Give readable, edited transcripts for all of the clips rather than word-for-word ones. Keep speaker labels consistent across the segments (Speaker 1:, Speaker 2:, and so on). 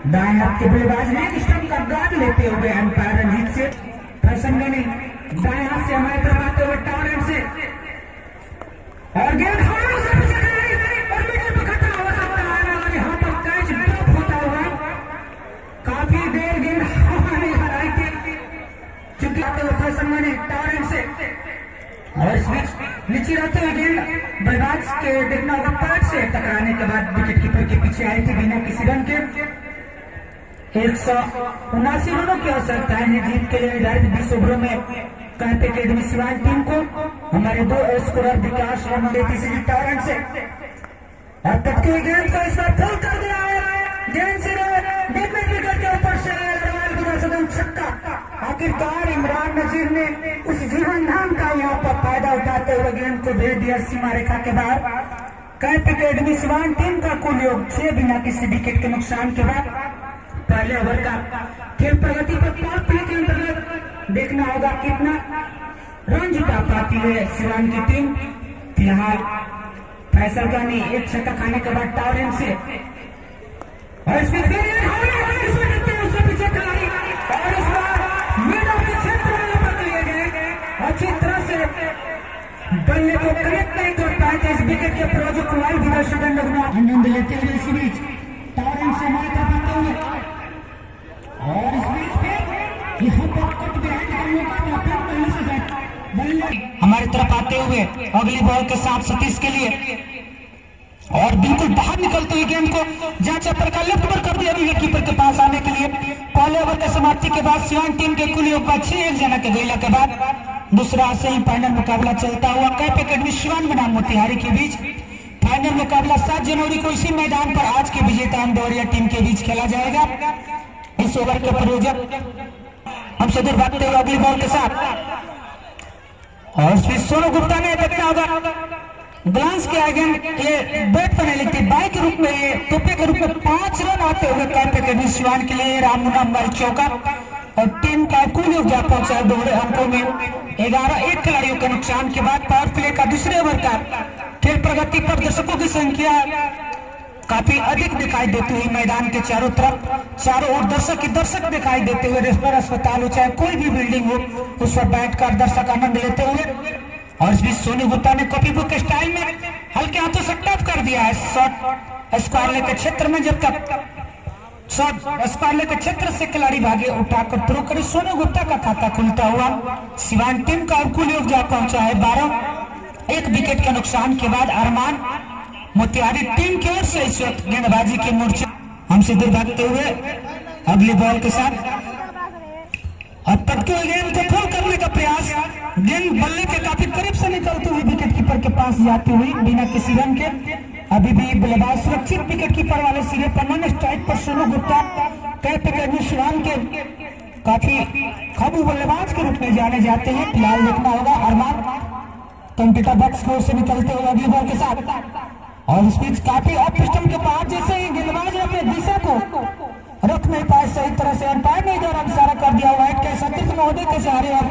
Speaker 1: दाएं हाथ के बल्लेबाज ने स्टंप का गार्ड लेते हुए अंपायर रंजीत से फैशन बनी दाएं हाथ से हमारे तरफ आते हुए टावर एंड से और गेंद और मिडल पर खतरा हो सकता है और यहाँ पर कैच ड्रॉप होता हुआ काफी देर गेंद हवा नहीं हराई थी चूंकि आते हुए फैशन बनी टावर एंड से और इस बीच नीचे रहते हुए गेंद बल्लेबाज के देखना होगा पैड से टकराने के बाद विकेट कीपर के पीछे आई थी बिना किसी रन के 179 रनों की आवश्यकता है जीत के लिए निर्धारित 20 ओवरों में कैंप एकेडमी सिवान टीम को हमारे दो स्कोरर विकास और तीसरी टावर से और तटकी गेंद को इस बार फुल कर दिया है गेंद से विकेट के ऊपर से छक्का आखिरकार इमरान नजीर ने उस जीवन नाम का यहाँ पर फायदा उठाते हुए गेंद को भेज दिया सीमा रेखा के बाहर कैंप एकेडमी सिवान टीम का कुल योग 6 बिना किसी विकेट के नुकसान के बाद पहले ओवर का खेल प्रगति पर पावर प्ले के अंतर्गत देखना होगा कितना रन जुटा पाती है सिवान की टीम। फिलहाल फैसल का नहीं एक छक्का खाने के बाद टावर से और पीछे खिलाड़ी और इस बार मिडल के क्षेत्र में पकड़े गए अच्छी तरह से बल्ले को कनेक्ट नहीं कर पाए थे इस विकेट के प्रोजेक्ट को लाइव दर्शक आनंद लेते हुए इसी बीच टावर से मारते हुए और इस बीच यहाँ पर कट हमारी तरफ आते हुए अगली बॉल के साथ सतीश के लिए और बिल्कुल बाहर निकलते हुए गेंद को जहां चप्पर का लेफ्ट पर कर दिया विकेट कीपर के पास आने के लिए पहले ओवर की समाप्ति के बाद सिवान टीम के कुल योग 6 एक जना के गैला के बाद दूसरा सेमीफाइनल मुकाबला चलता हुआ कैंप एकेडमी सिवान बनाम मोतिहारी के बीच फाइनल मुकाबला 7 जनवरी को इसी मैदान पर आज के विजेता अंदौरिया टीम के बीच खेला जाएगा। इस ओवर के प्रायोजक हमसे दूर भागते हुए अगली बॉल के साथ और सोनू गुप्ता ने देखना होगा ग्लांस के आगे ये बैट पर नहीं लिखती बाई के रूप में ये टोपे के रूप में 5 रन आते हुए कैंप एकेडमी सिवान के लिए राममुनाम वाली चौका और टीम का कुल योग जा पहुंचा दोहरे अंकों में 11 खिलाड़ियों के नुकसान के बाद पावर प्ले का दूसरे ओवर का खेल प्रगति पर दर्शकों की संख्या काफी अधिक दिखाई देती हुई मैदान के चारों ओर दर्शक ही दर्शक दिखाई देते हुए रेस्टर अस्पताल हो चाहे कोई भी बिल्डिंग हो उस पर बैठकर दर्शक आनंद लेते हुए और इस बीच सोनू गुप्ता ने कॉपी बुक के स्टाइल में हल्के हाथों से टैप कर दिया है शॉट स्क्वायर के क्षेत्र में जब तक शॉट स्क्वायर के क्षेत्र से खिलाड़ी भागे उठाकर थ्रो करे सोनू गुप्ता का खाता खुलता हुआ सिवान टीम का कुल योग जा पहुंचा है 12 एक विकेट के नुकसान के बाद अरमान मोतिहारी टीम की ओर से इस वक्त गेंदबाजी के मोर्चे हमसे दूर भागते हुए अगली बॉल के साथ अब तक के गेंद को फुल करने का प्रयास गेंद बल्ले के काफी करीब से निकलते हुए विकेट कीपर के पास जाती हुई बिना किसी रन के अभी भी बल्लेबाज सुरक्षित विकेट कीपर वाले सिरे पर नॉन स्ट्राइक पर सोनू गुप्ता कैंप एकेडमी सिवान के काफी काबू बल्लेबाज के रूप में जाने जाते हैं। फिलहाल देखना होगा अरमान कंप्यूटर बॉक्स की ओर से निकलते हुए अगली बॉल के साथ और इस बीच काफी ऑफ स्टंप के पास जैसे ही गेंदबाज अपने दिशा को रख नहीं पाए सही तरह से अंपायर ने इधर इशारा कर दिया वाइट के सतीश महोदय के सहारे और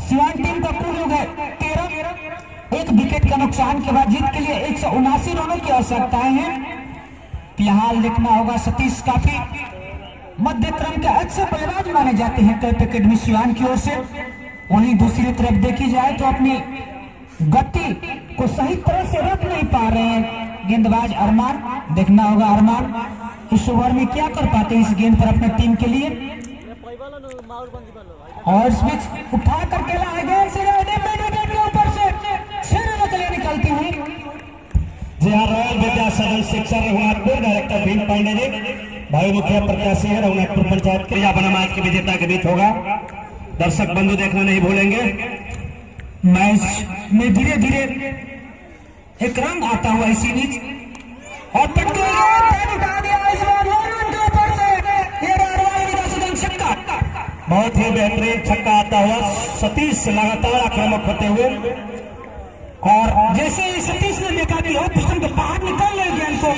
Speaker 1: सिवान टीम का कुल योग है 13 एक विकेट का नुकसान के बाद जीत के लिए 179 रनों की आवश्यकताएं हैं। फिलहाल देखना होगा सतीश काफी मध्य क्रम के अच्छे बल्लेबाज माने जाते हैं कैंप एकेडमी सिवान की ओर से। वहीं दूसरी तरफ देखी जाए तो अपनी गति को सही तरह से रख नहीं पा रहे हैं गेंदबाज अरमान। देखना होगा अरमान इस ओवर में क्या कर पाते हैं इस गेंद पर अपने टीम के लिए और इस बीच उठा करके लाए गेंद से ऊपर से 6 रनों के लिए निकलती हुई
Speaker 2: जी हाँ रॉयल विद्या सदन शिक्षक रघुनाथपुर डायरेक्टर भीम पांडे जी भाई मुखिया प्रत्याशी है रघुनाथपुर पंचायत क्रिया बनामाज के विजेता के बीच होगा। दर्शक बंधु देखना नहीं भूलेंगे।
Speaker 1: मैच में धीरे धीरे एक रंग आता हुआ इसी बीच और उठा दिया इस बार के ऊपर से ये छक्का
Speaker 2: बहुत ही बेहतरीन छक्का आता हुआ सतीश लगातार आक्रामक होते हुए
Speaker 1: और जैसे ही सतीश ने देखा कि ऑफ स्टंप के बाहर निकल रहे गेंद को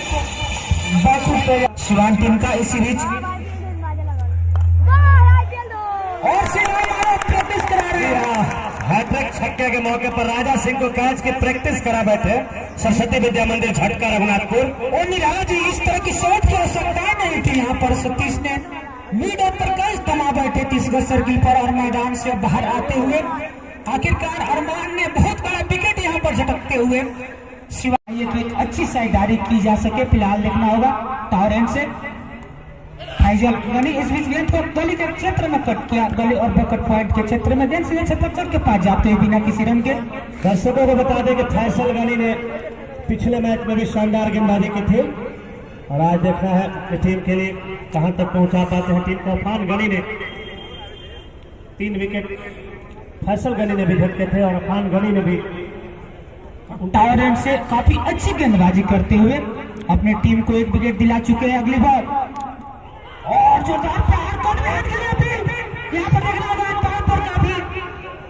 Speaker 1: सिवान टीम का इसी बीच और प्रैक्टिस करा रहे हैं
Speaker 2: हैट्रिक छक्के के मौके पर राजा सिंह को कैच की प्रैक्टिस करा बैठे सरस्वती विद्या मंदिर झटका रघुनाथपुर।
Speaker 1: और निराला जी इस तरह की शॉट की आवश्यकता नहीं नहीं थी यहाँ पर सतीश ने मीड पर कैच थमा बैठे 30 गज सर्किल पर और मैदान से बाहर आते हुए आखिरकार अरमान ने बहुत बड़ा विकेट यहाँ पर झटकते हुए सिवाय तो एक अच्छी साइडारी की जा सके। फिलहाल देखना होगा टावर एंड से फैजल यानी इस बीच गेंद को गली के क्षेत्र में कट किया, गली और बकट पॉइंट के क्षेत्र में गेंद सीधे 76 के पास जाते हुए बिना किसी रन के।
Speaker 2: दर्शकों को बता दें कि फैसल गनी ने पिछले मैच में भी शानदार गेंदबाजी की थी और आज देखना है कि टीम के लिए कहां तक पहुंचा पाते हैं टीम को। अफान गनी ने 3 विकेट फैसल गनी ने भी झटके थे और अफान गनी ने भी
Speaker 1: टावर एंड से काफी अच्छी गेंदबाजी करते हुए अपने टीम को 1 विकेट दिला चुके हैं। अगली बॉल और जोरदार प्रहार कोर्ट में हेड खेले अभी यहाँ पर देखना होगा अंपायर पर काफी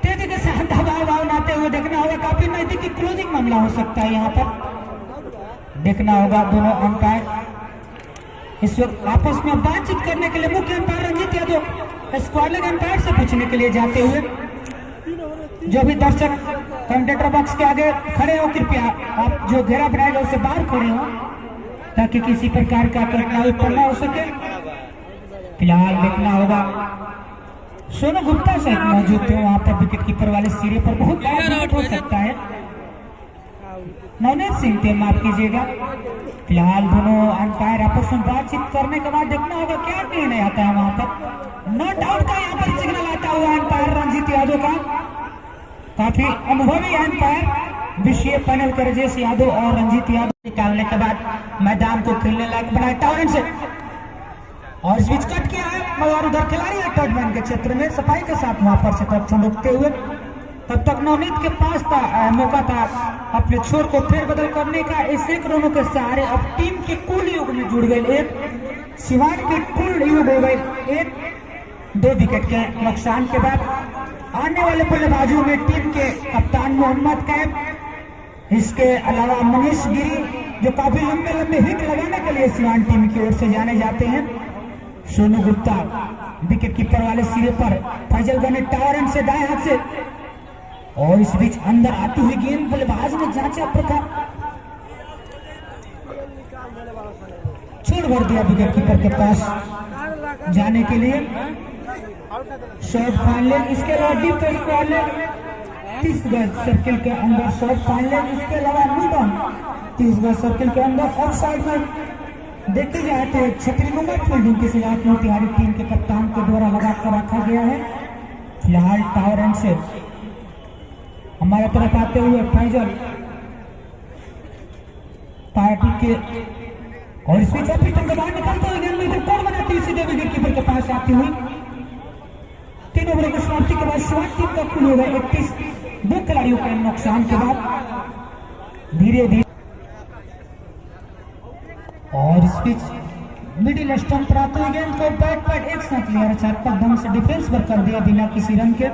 Speaker 1: तेजी के साथ दबाव बनाते हुए देखना होगा, काफी नजदीकी क्लोजिंग मामला हो सकता है यहाँ पर। देखना होगा दोनों अंपायर इस वक्त आपस में बातचीत करने के लिए मुख्य अंपायर रंजीत यादव स्क्वाडलेग अंपायर से पूछने के लिए जाते हुए जो भी दर्शक कमेंटेटर बॉक्स के आगे खड़े हो कृपया आप जो घेरा बनाएगा उससे बाहर खड़े हो ताकि किसी प्रकार का कठिनाई उत्पन्न हो सके। फिलहाल देखना होगा सोनू गुप्ता से मौजूद थे वहां पर विकेट कीपर वाले सिरे पर बहुत बड़ा हो सकता है। नवनीत सिंह थे, माफ कीजिएगा। फिलहाल दोनों अंपायर आपस में बातचीत करने के बाद देखना होगा क्या निर्णय आता है वहां पर। नॉट आउट का यहाँ पर सिग्नल आता हुआ अंपायर रंजीत यादव का, काफी अनुभवी अंपायर विशेष पैनल के राजेश यादव और रंजीत यादव निकालने के बाद मैदान को खेलने लायक बनाया टावर से और इस बीच कट किया है मगर उधर खिलाड़ी है टर्डमैन के क्षेत्र में सफाई के साथ वहां पर से तक छुड़कते हुए। तब तक नवनीत के पास था मौका था अपने छोर को फेर बदल करने का। इस 1 रनों के सहारे अब टीम के कुल युग में जुड़ गए 1, सिवान के कुल युग हो गए 1। 2 विकेट के नुकसान के बाद आने वाले बल्लेबाजों में टीम के कप्तान मोहम्मद कैफ, इसके अलावा मनीष गिरी जो काफी लंबे लंबे हिट लगाने के लिए सिवान टीम की ओर से जाने जाते हैं, सोनू गुप्ता विकेट कीपर वाले सिरे पर, फैजल गनी टावर एंड से दाएं हाथ से और इस बीच अंदर आती हुई गेंद बल्लेबाज ने जांचा प्रकार छोड़ भर दिया विकेट कीपर के पास जाने के लिए। शॉट फाइन लेग, इसके अलावा डीप फाइन लेग 30 गज सर्किल के अंदर शॉट फाइन लेग, इसके अलावा मिड ऑन 30 गज सर्किल के अंदर ऑफ साइड में देखते जाए तो छतरी नंबर फील्डिंग के खिलाफ मोतिहारी टीम के कप्तान के द्वारा लगाकर रखा गया है। फिलहाल टावर एंड से हमारे तरफ आते हुए फैजल पार्टी के और इस बीच बाहर निकलते हुए गेंद में कौन बनाती है सीधे विकेट कीपर के पास आती हुई। 3 ओवरों की समाप्ति के बाद शिवान टीम का कुल हो गया 31। 2 खिलाड़ियों के नुकसान के बाद धीरे धीरे और इस बीच मिडिल स्टंप पर आते हुए गेंद को बैट पर एक साथ लिया रचात्मक ढंग से डिफेंस पर कर दिया बिना किसी रन के।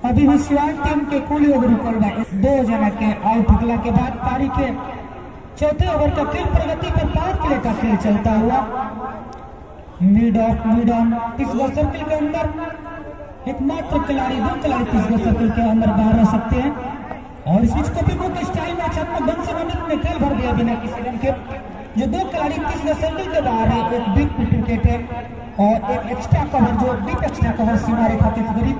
Speaker 1: अभी भी शिवान टीम के कुल ओवर रुकल 2 जना के आउट निकला के बाद पारी के 4थे ओवर का खेल प्रगति पर पावर प्ले का खेल चलता हुआ मिड ऑन 30 गज सर्किल के अंदर एकमात्र खिलाड़ी 2 खिलाड़ी 30 गज सर्किल के अंदर बाहर रह सकते हैं और इस बीच कॉपी बुक स्टाइल में रचात्मक ढंग से नवनीत ने खेल भर दिया बिना किसी रन के। जो 2 खिलाड़ी 30 गज सर्किल के बाहर है, एक बिग विकेट है और एक एक्स्ट्रा कवर जो डीप एक्स्ट्रा कवर सीमा रेखा के करीब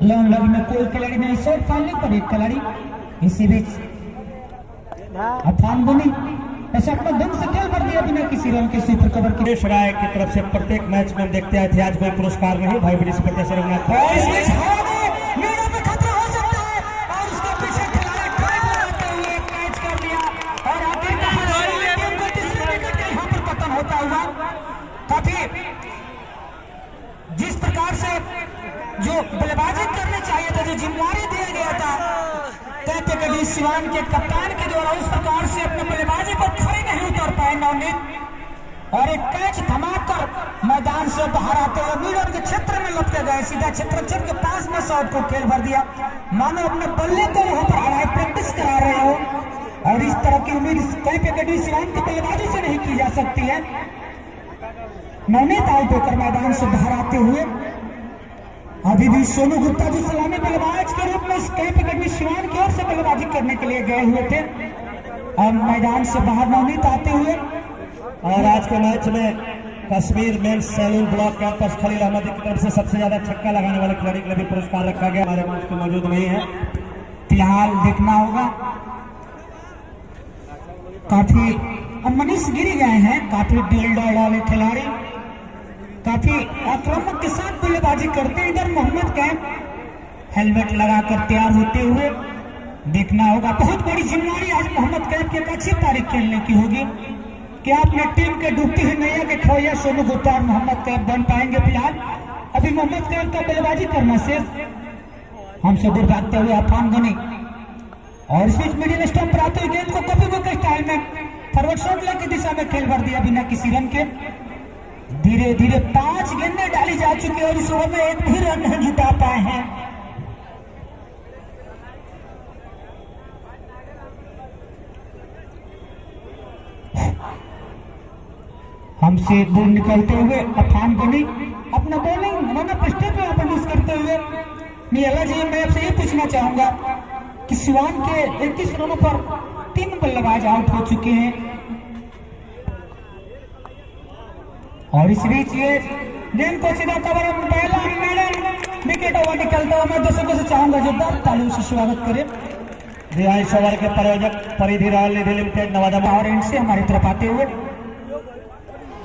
Speaker 1: लॉन्ग लग में कोई खिलाड़ी नहीं, शॉर्ट फाइनल पर एक खिलाड़ी। इसी बीच अफान गनी ऐसा अपना ढंग से खेल भर दिया बिना किसी रन के सुपर कवर के।
Speaker 2: सुरेश राय की तरफ से प्रत्येक मैच में हम देखते आए थे, आज कोई पुरस्कार नहीं भाई बड़ी स्पर्धा से रघुनाथ
Speaker 1: जिस प्रकार से जो बल्लेबाजी करनी चाहिए था, जो जिम्मेवारी दिया गया था कभी सिवान के कप्तान के द्वारा, उस प्रकार से अपने बल्लेबाजी पर खड़े नहीं उतर पाए नवनीत और एक कैच थमाकर मैदान से बाहर आते हुए मीडर के क्षेत्र में लपके गए, सीधा क्षेत्र के पास में शॉट को खेल भर दिया मानो अपने बल्ले को वहां पर हराए प्रैक्टिस करा रहे हो और इस तरह की उम्मीद कहीं पे कभी सिवान की बल्लेबाजी से नहीं की जा सकती है। नवनीत आउट होकर मैदान से बाहर आते हुए अभी भी सोनू गुप्ता जो सलामी बल्लेबाज के रूप में कैंप अकेडमी सिवान की ओर से बल्लेबाजी करने के लिए गए हुए थे और मैदान से बाहर नवनीत आते हुए
Speaker 2: और आज के मैच में Kashmir men's salon block campus Khalil Ahmed की तरफ से सबसे ज्यादा छक्का लगाने वाले खिलाड़ी के लिए भी पुरस्कार रखा गया। हमारे मंच में मौजूद नहीं है,
Speaker 1: फिलहाल देखना होगा। काफी मनीष गिर गए हैं, काफी डील वाले खिलाड़ी काफी आक्रामक के साथ बल्लेबाजी करते हैं। इधर मोहम्मद कैफ हेलमेट लगाकर तैयार होते हुए देखना होगा। बहुत बड़ी जिम्मेदारी आज मोहम्मद कैफ की एक अच्छी तारीख खेलने की होगी कि आपने टीम के डूबती हुई नैया के खोया सोनू गुप्ता और मोहम्मद कैफ बन पाएंगे। फिलहाल अभी मोहम्मद कैफ का बल्लेबाजी करना शेष। हमसे दूर भागते हुए अफान गनी और इस बीच मिडिल स्टंप पर आते हुए गेंद को कभी भी स्टाइल में फॉरवर्ड शॉट की दिशा में खेल भर दिया बिना किसी रन के। धीरे धीरे 5 गेंदें डाली जा चुकी है और इस ओवर में एक भी रन नहीं जुटा पाए हैं। हमसे दूर निकलते हुए अफान गनी अपना बॉलिंग रन अप स्टेप में अपेंडिक्स करते हुए नियाला जी, मैं आपसे ये पूछना चाहूंगा कि सिवान के 31 रनों पर 3 बल्लेबाज आउट हो चुके हैं और इस बीच ये गेंद को सीधा कवर पहला विकेट ओवर निकलता हुआ मैं दर्शकों से चाहूंगा जोरदार तालियों से स्वागत करें।
Speaker 2: रिहाइश ओवर के प्रायोजक परिधि रॉयल निधि लिमिटेड नवादा
Speaker 1: और एंड से हमारी तरफ आते हुए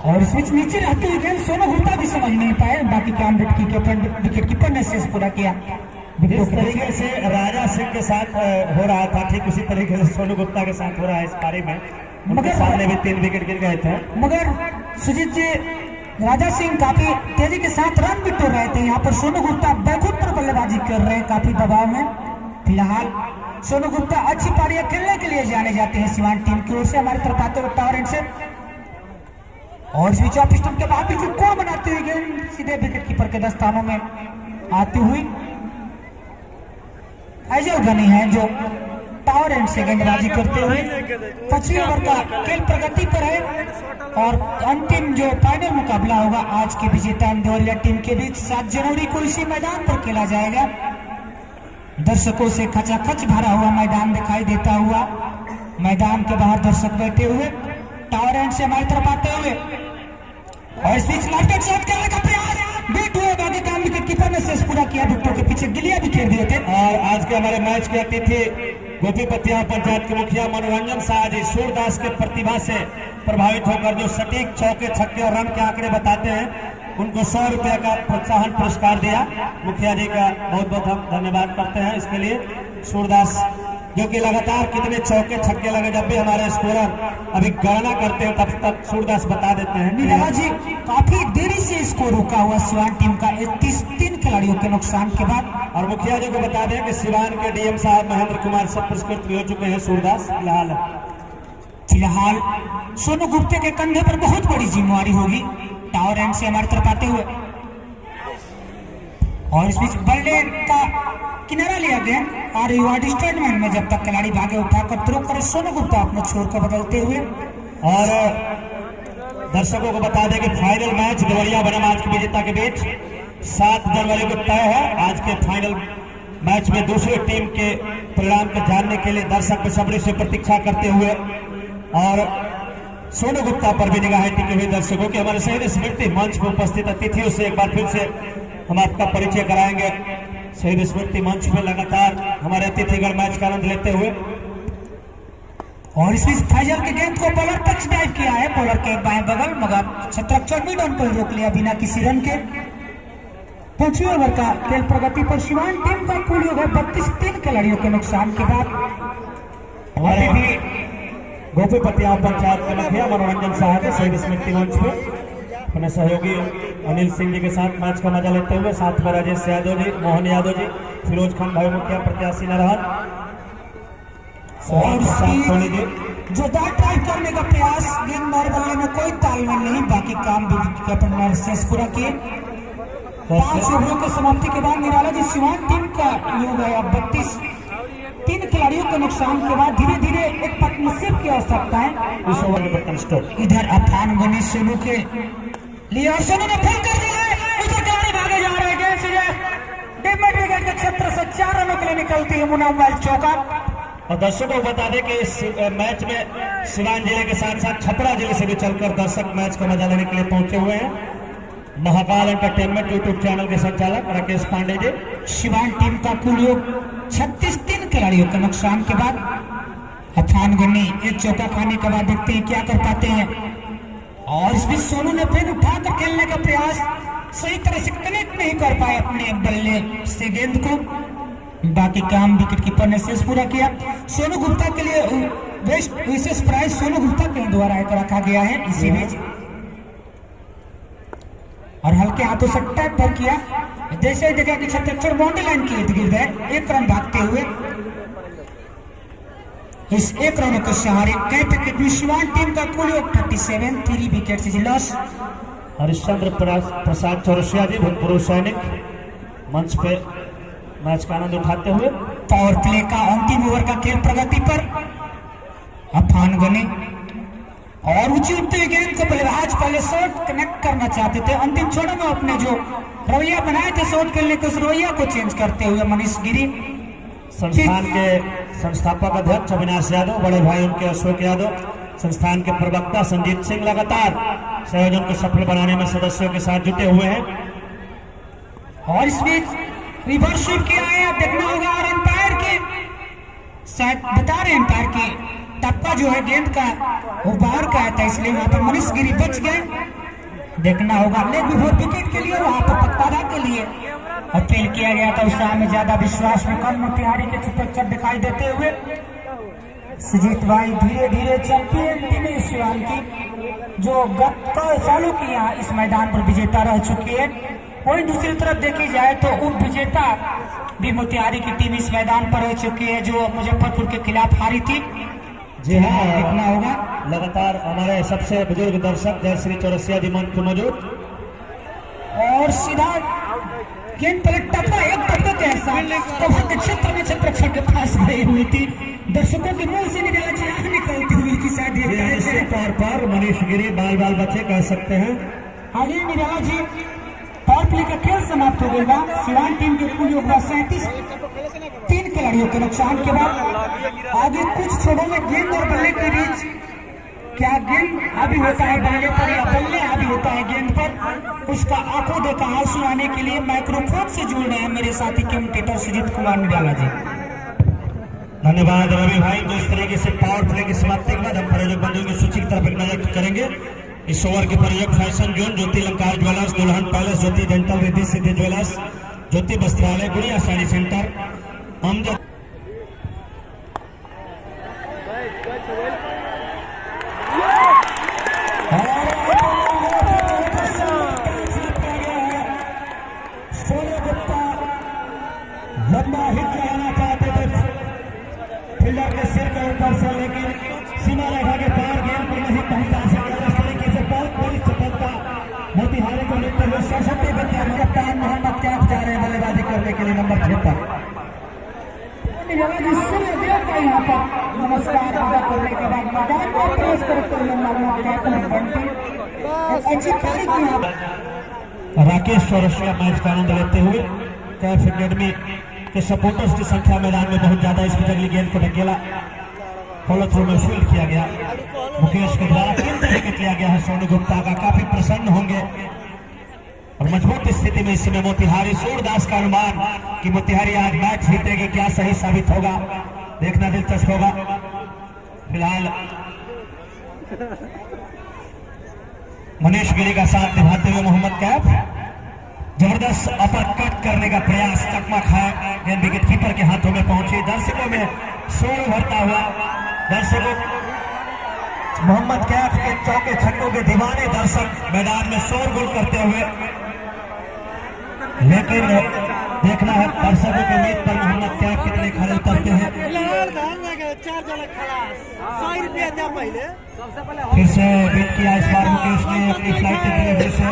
Speaker 1: और इस बीच नीचे रहते हुए गेंद सोनू गुप्ता भी समझ नहीं पाए, बाकी काम विकेट कीपर ने शेष पूरा किया।
Speaker 2: इस तरीके से राजा सिंह के साथ हो रहा था, ठीक उसी तरीके से सोनू गुप्ता के साथ हो रहा है इस पारी में। उनके सामने भी 3 विकेट गिर गए थे,
Speaker 1: मगर सुजीत जी राजा सिंह काफी तेजी के साथ रन भी तोड़ रहे थे। यहाँ पर सोनू गुप्ता बैकफुट पर बल्लेबाजी कर रहे हैं काफी दबाव में। फिलहाल सोनू गुप्ता अच्छी पारियां खेलने के लिए जाने जाते हैं सिवान टीम की ओर से। हमारी तरफ आते हुए टावर एंड से और इस बीच ऑफ स्टंप के बाद भी कोण बनाते हुए गेंद सीधे विकेट कीपर के दस्तानों में आती हुई फैजल गनी है जो टावर एंड से गेंदबाजी करते हुए 25 ओवर का खेल प्रगति पर है और अंतिम जो फाइनल मुकाबला होगा आज के विजेता देवरिया टीम के बीच 7 जनवरी को इसी मैदान पर खेला जाएगा। दर्शकों से खचाखच भरा हुआ मैदान दिखाई देता हुआ, मैदान के बाहर दर्शक बैठे हुए। टावर एंड से हमारी तरफ आते हुए और इस बीच लाइट शॉट करने का प्रयास बीट हुए, बाकी काम विकेट कीपर ने शेष पूरा किया। विकेटों के पीछे गिलिया भी खेल दिए थे।
Speaker 2: और आज के हमारे मैच के अतिथि गोपीपतिया पंचायत के मुखिया मनोरंजन शाह जी सूरदास के प्रतिभा से प्रभावित होकर जो सटीक चौके छक्के और रन के आंकड़े बताते हैं, उनको 100 रुपये का प्रोत्साहन पुरस्कार दिया। मुखिया जी का बहुत बहुत हम धन्यवाद करते हैं इसके लिए। सूरदास जो कि लगातार कितने चौके छक्के लगे, जब भी हमारे स्कोरर अभी गणना करते हैं तब तक सूरदास बता देते हैं।
Speaker 1: निराला जी काफी देरी से स्कोर रुका हुआ सिवान टीम का 3 खिलाड़ियों के नुकसान के बाद।
Speaker 2: और मुखिया जी को बता दें कि सिवान के डीएम साहब महेंद्र कुमार सब पुरस्कृत भी हो चुके हैं। सूरदास
Speaker 1: फिलहाल सोनू गुप्ते के कंधे पर बहुत बड़ी जिम्मेवारी होगी। टावर एंड से हमारी तरफ आते हुए और इस बीच बल्ले का किनारा लिया गया और रिवार्ड स्टेटमेंट में जब तक खिलाड़ी भागे उठाकर थ्रो करे सोनू गुप्ता अपने छोर को बदलते हुए।
Speaker 2: और दर्शकों को बता दें कि फाइनल मैच देवरिया बनाम आज के विजेता के बीच 7 जनवरी को तय है। आज के फाइनल मैच में दूसरी टीम के परिणाम को जानने के लिए दर्शक बेसब्री से प्रतीक्षा करते हुए और सोनू गुप्ता पर भी निगाहें टिकी हुई दर्शकों के हमारे शहीद स्मृति मंच पर उपस्थित अतिथियों से एक बार फिर से हम आपका परिचय कराएंगे। शहीद स्मृति मंच पर लगातार हमारे अतिथिगण मैच का आनंद लेते हुए
Speaker 1: और इस बीच फैजल के गेंद को बॉलर टच डाइव किया है, बॉलर के बाएं बगल, मगर छत्रक चौड़वी डाउन पर रोक लिया बिना किसी रन के। 5वें ओवर का खेल प्रगति पर सिवान टीम का कुल योग है 32 खिलाड़ियों के नुकसान के बाद।
Speaker 2: हमारे भी गोपीपतिया पंचायत के मुखिया मनोरंजन शाह के शहीद स्मृति मंच पे अपने सहयोगी अनिल सिंह जी के साथ मैच का मजा लेते हुए, साथ में राजेश यादव जी, मोहन यादव जी, फिरोज खान भाई मुखिया प्रत्याशी नारायण
Speaker 1: जोरदार ट्राई करने का प्रयास, गेंद मार बल्ले में कोई तालमेल नहीं, बाकी काम भी शेष पूरा किए। 5 ओवरों की समाप्ति के बाद निराला जी सिवान टीम का योग है अब 32 खिलाड़ियों के नुकसान के बाद धीरे धीरे एक पार्टनरशिप की आवश्यकता है
Speaker 2: इस ओवर में बटन स्टॉप।
Speaker 1: इधर अफान गनी सोनू के लिए और सोनू ने फुल कर दिया है, उधर खिलाड़ी भागे जा रहे हैं। विकेट के क्षेत्र से 4 रनों के लिए निकलती है मुनाम्बाल चौका
Speaker 2: और दर्शकों को बता दें कि इस मैच में सिवान जिले के साथ साथ छपरा जिले से भी चलकर दर्शक मैच का मजा लेने के लिए पहुंचे हुए हैं। महाकाल एंटरटेनमेंट यूट्यूब चैनल के संचालक राकेश पांडे जी।
Speaker 1: सिवान टीम का कुल योग 36 3 खिलाड़ियों के नुकसान के बाद अफान गनी एक चौका खाने के बाद देखते हैं क्या कर पाते हैं। और इस बीच सोनू ने फिर उठाकर खेलने का प्रयास सही तरह से कनेक्ट नहीं कर पाए अपने बल्ले से गेंद को। बाकी काम विकेट कीपर ने शेष पूरा किया। सोनू गुप्ता के लिए विशेष प्राइज सोनू गुप्ता के द्वारा एक रखा गया है इसी बीच। और हल्के हाथों से टैप पर किया जैसे ही जगह की 76 बाउंड्री लाइन के इर्द गिर्द है। एक रन भागते हुए इस एक रन के सहारे कैप सिवान टीम का कुल योग 37 3 विकेट से लॉस।
Speaker 2: हरिश्चंद्र प्रसाद चौरसिया जी भूतपूर्व सैनिक मंच पे मैच का आनंद उठाते हुए।
Speaker 1: पावर प्ले का अंतिम ओवर का खेल प्रगति पर अफान गनी और ऊंची उठते हुए गेंद को बल्लेबाज पहले शॉट कनेक्ट करना चाहते थे। अंतिम छोड़े में अपने जो रवैया बनाए थे शॉट खेलने के उस रवैया को चेंज करते हुए मनीष गिरी।
Speaker 2: संस्थान के संस्थापक अध्यक्ष अविनाश यादव, बड़े भाई उनके अशोक यादव, संस्थान के प्रवक्ता संजीत सिंह लगातार संयोजन को सफल बनाने में सदस्यों के साथ जुटे हुए हैं।
Speaker 1: और इस बीच रिवर्स स्वीप किया है, आप देखना होगा। और अंपायर के शायद बता रहे अंपायर की टप्पा जो है गेंद का वो बाहर का आया था, इसलिए वहां पर मनीष गिरी बच गए। देखना होगा लेग बिफोर विकेट के लिए वहां पर पटवारा के लिए अपील किया गया था। उस में ज्यादा विश्वास में कल मोतिहारी के चित्रक्षर दिखाई देते हुए सुजीत भाई धीरे धीरे चैंपियन टीम सिवान की जो गत सालों की यहाँ इस मैदान पर विजेता रह चुकी है। वही दूसरी तरफ देखी जाए तो उप विजेता भी मोतिहारी की टीम इस मैदान पर रह चुकी है जो मुजफ्फरपुर के खिलाफ हारी थी।
Speaker 2: जी हाँ,
Speaker 1: देखना होगा।
Speaker 2: लगातार हमारे सबसे बुजुर्ग दर्शक जय श्री चौरसिया जी मंच पर मौजूद।
Speaker 1: और सीधा गेंद पलट टप्पा एक टप्पे के साथ के क्षेत्र में क्षेत्रक्षण के पास गई हुई थी। दर्शकों के मुंह से निकलती हुई कि शायद
Speaker 2: तौर पर मनीष गिरी बाल बाल बचे कह सकते हैं।
Speaker 1: आगे निराला जी पावर प्ले का खेल समाप्त हो गया। सिवान टीम के कुल योग 37 3 खिलाड़ियों के नुकसान के बाद आगे कुछ छोड़ों में गेंद और बल्ले के बीच क्या गेंद हावी होता है बल्ले पर या बल्ले हावी होता है गेंद पर, उसका आंखों देखा आंसू आने के लिए माइक्रोफोन से जुड़ रहे हैं मेरे साथी कमेंटेटर सुजीत कुमार निराला जी।
Speaker 2: धन्यवाद रवि भाई। तो इस तरीके से पावर प्ले की समाप्ति के बाद हम प्रायोजक बंधुओं की सूची की तरफ एक नजर करेंगे। इस ओवर के प्रायोजक फैशन जोन, ज्योति अलंकार ज्वेलर्स, दुल्हन पैलेस, ज्योति डेंटल, रिद्धि सिद्धि ज्वेलर्स, ज्योति वस्त्रालय, गुड़िया साड़ी सेंटर, अमजद
Speaker 1: लंबा हिट लगाना चाहते थे फील्डर के सिर के ऊपर से, लेकिन सीमा रेखा के पार गेंद को नहीं पहुंचा सके। इस तरीके से बहुत बड़ी सफलता मोतिहारी को मिलते हुए 67 बच्चे कप्तान मोहम्मद कैफ जा रहे हैं बल्लेबाजी करने के लिए नंबर 6 पर। यहाँ पर नमस्कार अदा करने के बाद मैदान को प्रवेश करते हुए
Speaker 2: राकेश चौरसिया मैच का आनंद लेते हुए कैफ एकेडमी के सपोर्टर्स की संख्या मैदान में बहुत ज्यादा। इसमें अगली गेंद को ढकेला फॉलो थ्रू में फील्ड किया गया। मुकेश के द्वारा विकेट लिया गया है। सोनू गुप्ता का काफी प्रसन्न होंगे और मजबूत स्थिति में इस समय मोतिहारी। सूरदास का अनुमान कि मोतिहारी आज मैच जीतेगी, क्या सही साबित होगा, देखना दिलचस्प होगा। फिलहाल मनीष गिरी का साथ निभाते हुए मोहम्मद कैफ जबरदस्त अपर कट करने का प्रयास, चकमक है गेंद विकेट कीपर के हाथों में पहुंची। दर्शकों में शोर उभरता हुआ, दर्शकों मोहम्मद कैफ के चौके छक्कों के दीवाने दर्शक मैदान में शोरगुल करते हुए, लेकिन देखना है दर्शकों की उम्मीद पर मोहम्मद कैफ कितने खड़े उतरते हैं। फिर से विकेट किया इस बार मुकेश ने अपनी फ्लाइट डिलीवरी से।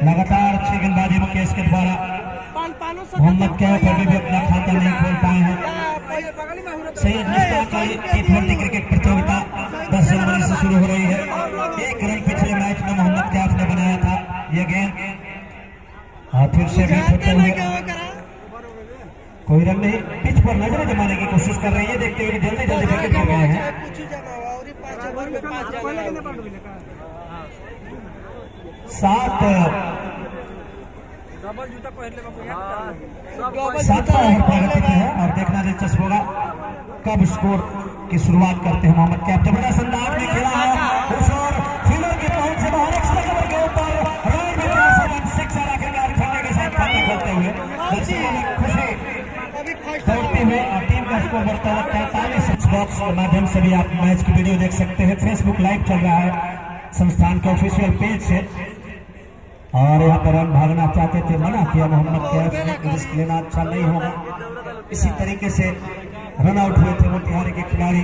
Speaker 2: लगातार अच्छी गेंदबाजी मुकेश के द्वारा। मोहम्मद कैफ अभी भी अपना खाता नहीं खोल पाए हैं। सैयद मुश्ताक अली टी20 क्रिकेट प्रतियोगिता 10 जनवरी से शुरू हो रही है। 1 रन पिछले मैच में मोहम्मद कैफ ने बनाया था। यह गेंद फिर से भी होते हुए कोई रन नहीं, पिच पर नजरें जमाने की कोशिश कर रही है, देखते हुए जल्दी जल्दी विकेट गिर गए हैं। 7 ओवर प्रगति पे है और देखना दिलचस्प होगा कब स्कोर की शुरुआत करते हैं मोहम्मद कैफ। जबरदस्त अंदाज में खेला है उस और फील्डर की पहुंच से बाहर एक्स्ट्रा कवर के ऊपर राइट में सिक्सर आखिरकार खेलने के साथ खाता करते हुए दर्शकों में खुशी दौड़ते हुए और टीम का स्कोर बढ़ता हुआ 43। बॉक्स के माध्यम से भी आप मैच की वीडियो देख सकते हैं, फेसबुक लाइव चल रहा है संस्थान के ऑफिशियल पेज से। और यहाँ पर रन भागना चाहते थे, मना किया मोहम्मद कैफ ने, रिस्क लेना अच्छा नहीं होगा। इसी तरीके से रन आउट हुए थे मोतिहारी के खिलाड़ी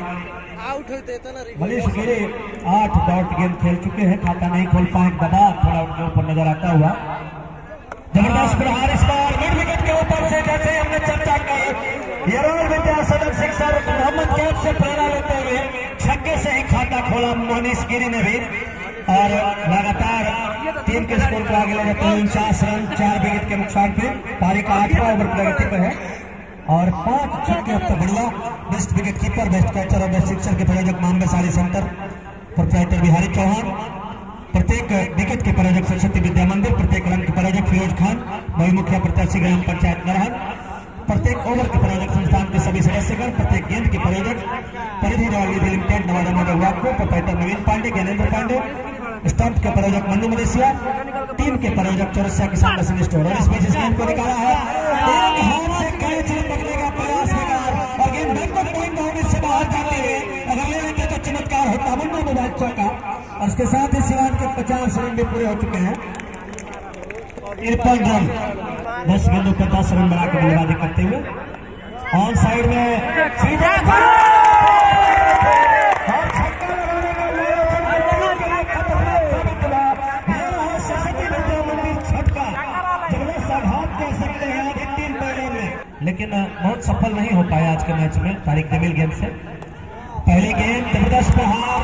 Speaker 2: मनीष गिरी। 8 डॉट गेंद खेल चुके हैं, खाता नहीं खोल पाए, दबाव थोड़ा उनके ऊपर नजर आता हुआ। जबरदस्त प्रहार इस बार मिड विकेट के ऊपर से, जैसे हमने चर्चा की, ये रॉयल विद्यासागर सिक्सर मोहम्मद कैफ से प्रेरणा लेते हुए छक्के से ही खाता खोला मनीष गिरी ने भी और लगातार टीम के स्कोर को आगे ले जाते हुए 49 रन 4 विकेट के नुकसान पे। पारी का 8वां ओवर प्रगति पर है और 5 छक्के अब तक बढ़िया। Best wicket keeper, best catcher और बेस्ट सिक्सर के प्रायोजक मामले सारी सेंटर प्रोप्राइटर बिहारी चौहान, प्रत्येक विकेट के प्रायोजक सरस्वती विद्या मंदिर, प्रत्येक रन के प्रायोजक फिरोज खान, वही मुखिया प्रत्याशी ग्राम पंचायत नरहन, प्रत्येक ओवर के प्रायोजक संस्थान के सभी सदस्यगण, प्रत्येक गेंद के प्रायोजक परिधि रॉयल निधि लिमिटेड नवादा मॉडल वाको, प्रोप्राइटर नवीन पांडे, ज्ञानेंद्र पांडे, स्टंप के प्रायोजक मन्नू मलेशिया, टीम के प्रायोजक चौरसिया किसान मशीन स्टोर। और इस बीच इस गेंद को निकाला है, एक हाथ से कैच पकड़ने का प्रयास बेकार और गेंद बैकवर्ड पॉइंट बाउंड्री से बाहर जाते हुए अगर ले लेते तो चमत्कार होता। मुन्ना मोबाइल चौका और इसके साथ ही सिवान के 50 रन भी पूरे हो चुके हैं। 53 रन 10 गेंदों पर 10 रन बनाकर बल्लेबाजी करते हुए ऑन साइड में सीधा लेकिन बहुत सफल नहीं हो पाया आज के मैच में तारिक जमील गेंद से। पहली गेंद जबरदस्त प्रहार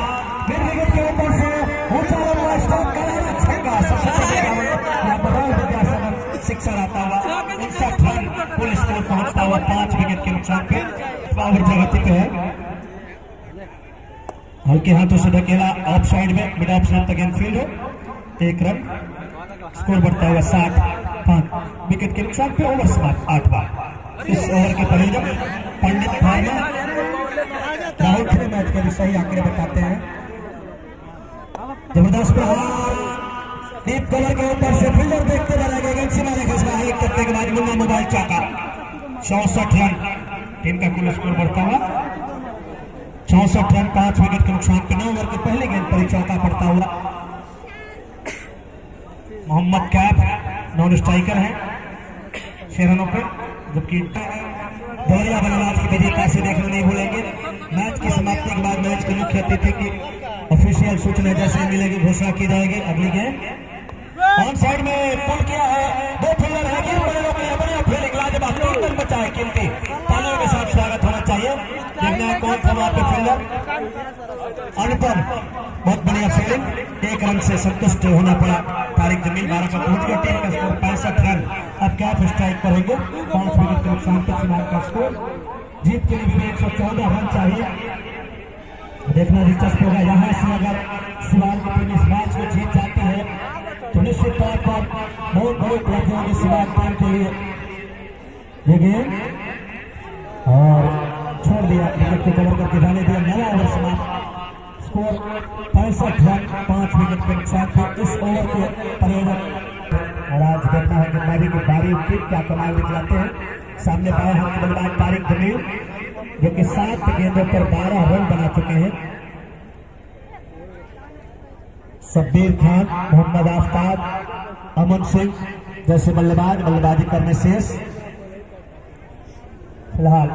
Speaker 2: मिड विकेट के ऊपर से ऊंचा लंबा स्ट्रोक करारा छक्का, सिक्सर आता हुआ 59 रन कुल स्कोर पहुंचता हुआ 5 विकेट के नुकसान पे। ओवर प्रगति पे है, हल्के हाथों से धकेला ऑफ साइड में, मिड ऑफ साइड तक गेंद फील्ड हो, 1 रन, स्कोर बढ़ता हुआ 60, 5 विकेट के नुकसान पे। ओवर समाप्त 8 बार। इस ओवर के प्रायोजक पंडित फार्मा राहुल खेल मैच के भी सही आंकड़े बताते हैं। जबरदस्त प्रहार डीप कवर के ऊपर से फील्डर देखते रह गए, गेंद सीमा रेखा से बाहर करने के बाद मुन्ना मोबाइल चौका। 64 रन टीम का कुल स्कोर बढ़ता हुआ 64 रन 5 विकेट के नुकसान पे। 9 ओवर के पहले गेंद पर चौका पड़ता हुआ मोहम्मद कैफ नॉन स्ट्राइकर है 6 रनों पे, जबकि दोहरिया बल्लेबाज की विजेता से देखना नहीं भूलेंगे। मैच की समाप्ति के बाद मैच के मुख्य अतिथि की ऑफिशियल सूचना जैसे मिलेगी घोषणा की जाएगी। अगली गेंद ऑन साइड में पुल किया है, 2 फील्डर है, गिर पड़े लोग अपने फील्डिंग लाजवाब 3 रन बचाए, कीमती तालियों के साथ स्वागत होना चाहिए। देखना है कौन था वहां पे फील्डर। अनुपम बहुत बढ़िया फील्डिंग, 1 रन से संतुष्ट होना पड़ा तारिक जमील। 12 का पहुंच गया, टीम का स्कोर 65 रन। अब कैफ स्ट्राइक करेंगे, 5 विकेट के नुकसान पर फिलहाल का स्कोर। जीत के लिए भी 114 रन चाहिए। देखना दिलचस्प होगा, यहाँ से अगर सिवान की टीम इस मैच में जीत जाती है तो निश्चित तौर पर बहुत बड़ी उपलब्धि होगी सिवान टीम के लिए। ये गेंद और छोड़ दिया, विकेट को कवर करके जाने दिया। 9वां ओवर समाप्त, स्कोर 65 रन 5 विकेट के नुकसान पे। इस ओवर के प्रायोजक और आज देखना है गेंदबाजी की बारी की क्या कमाल दिखलाते हैं। सामने बाएं हाथ बल्लेबाज तारिक जमील जो कि 7 गेंदों पर 12 रन बना चुके हैं। शब्बीर खान, मोहम्मद आफ्ताब, अमन सिंह जैसे बल्लेबाजी करने शेष। फिलहाल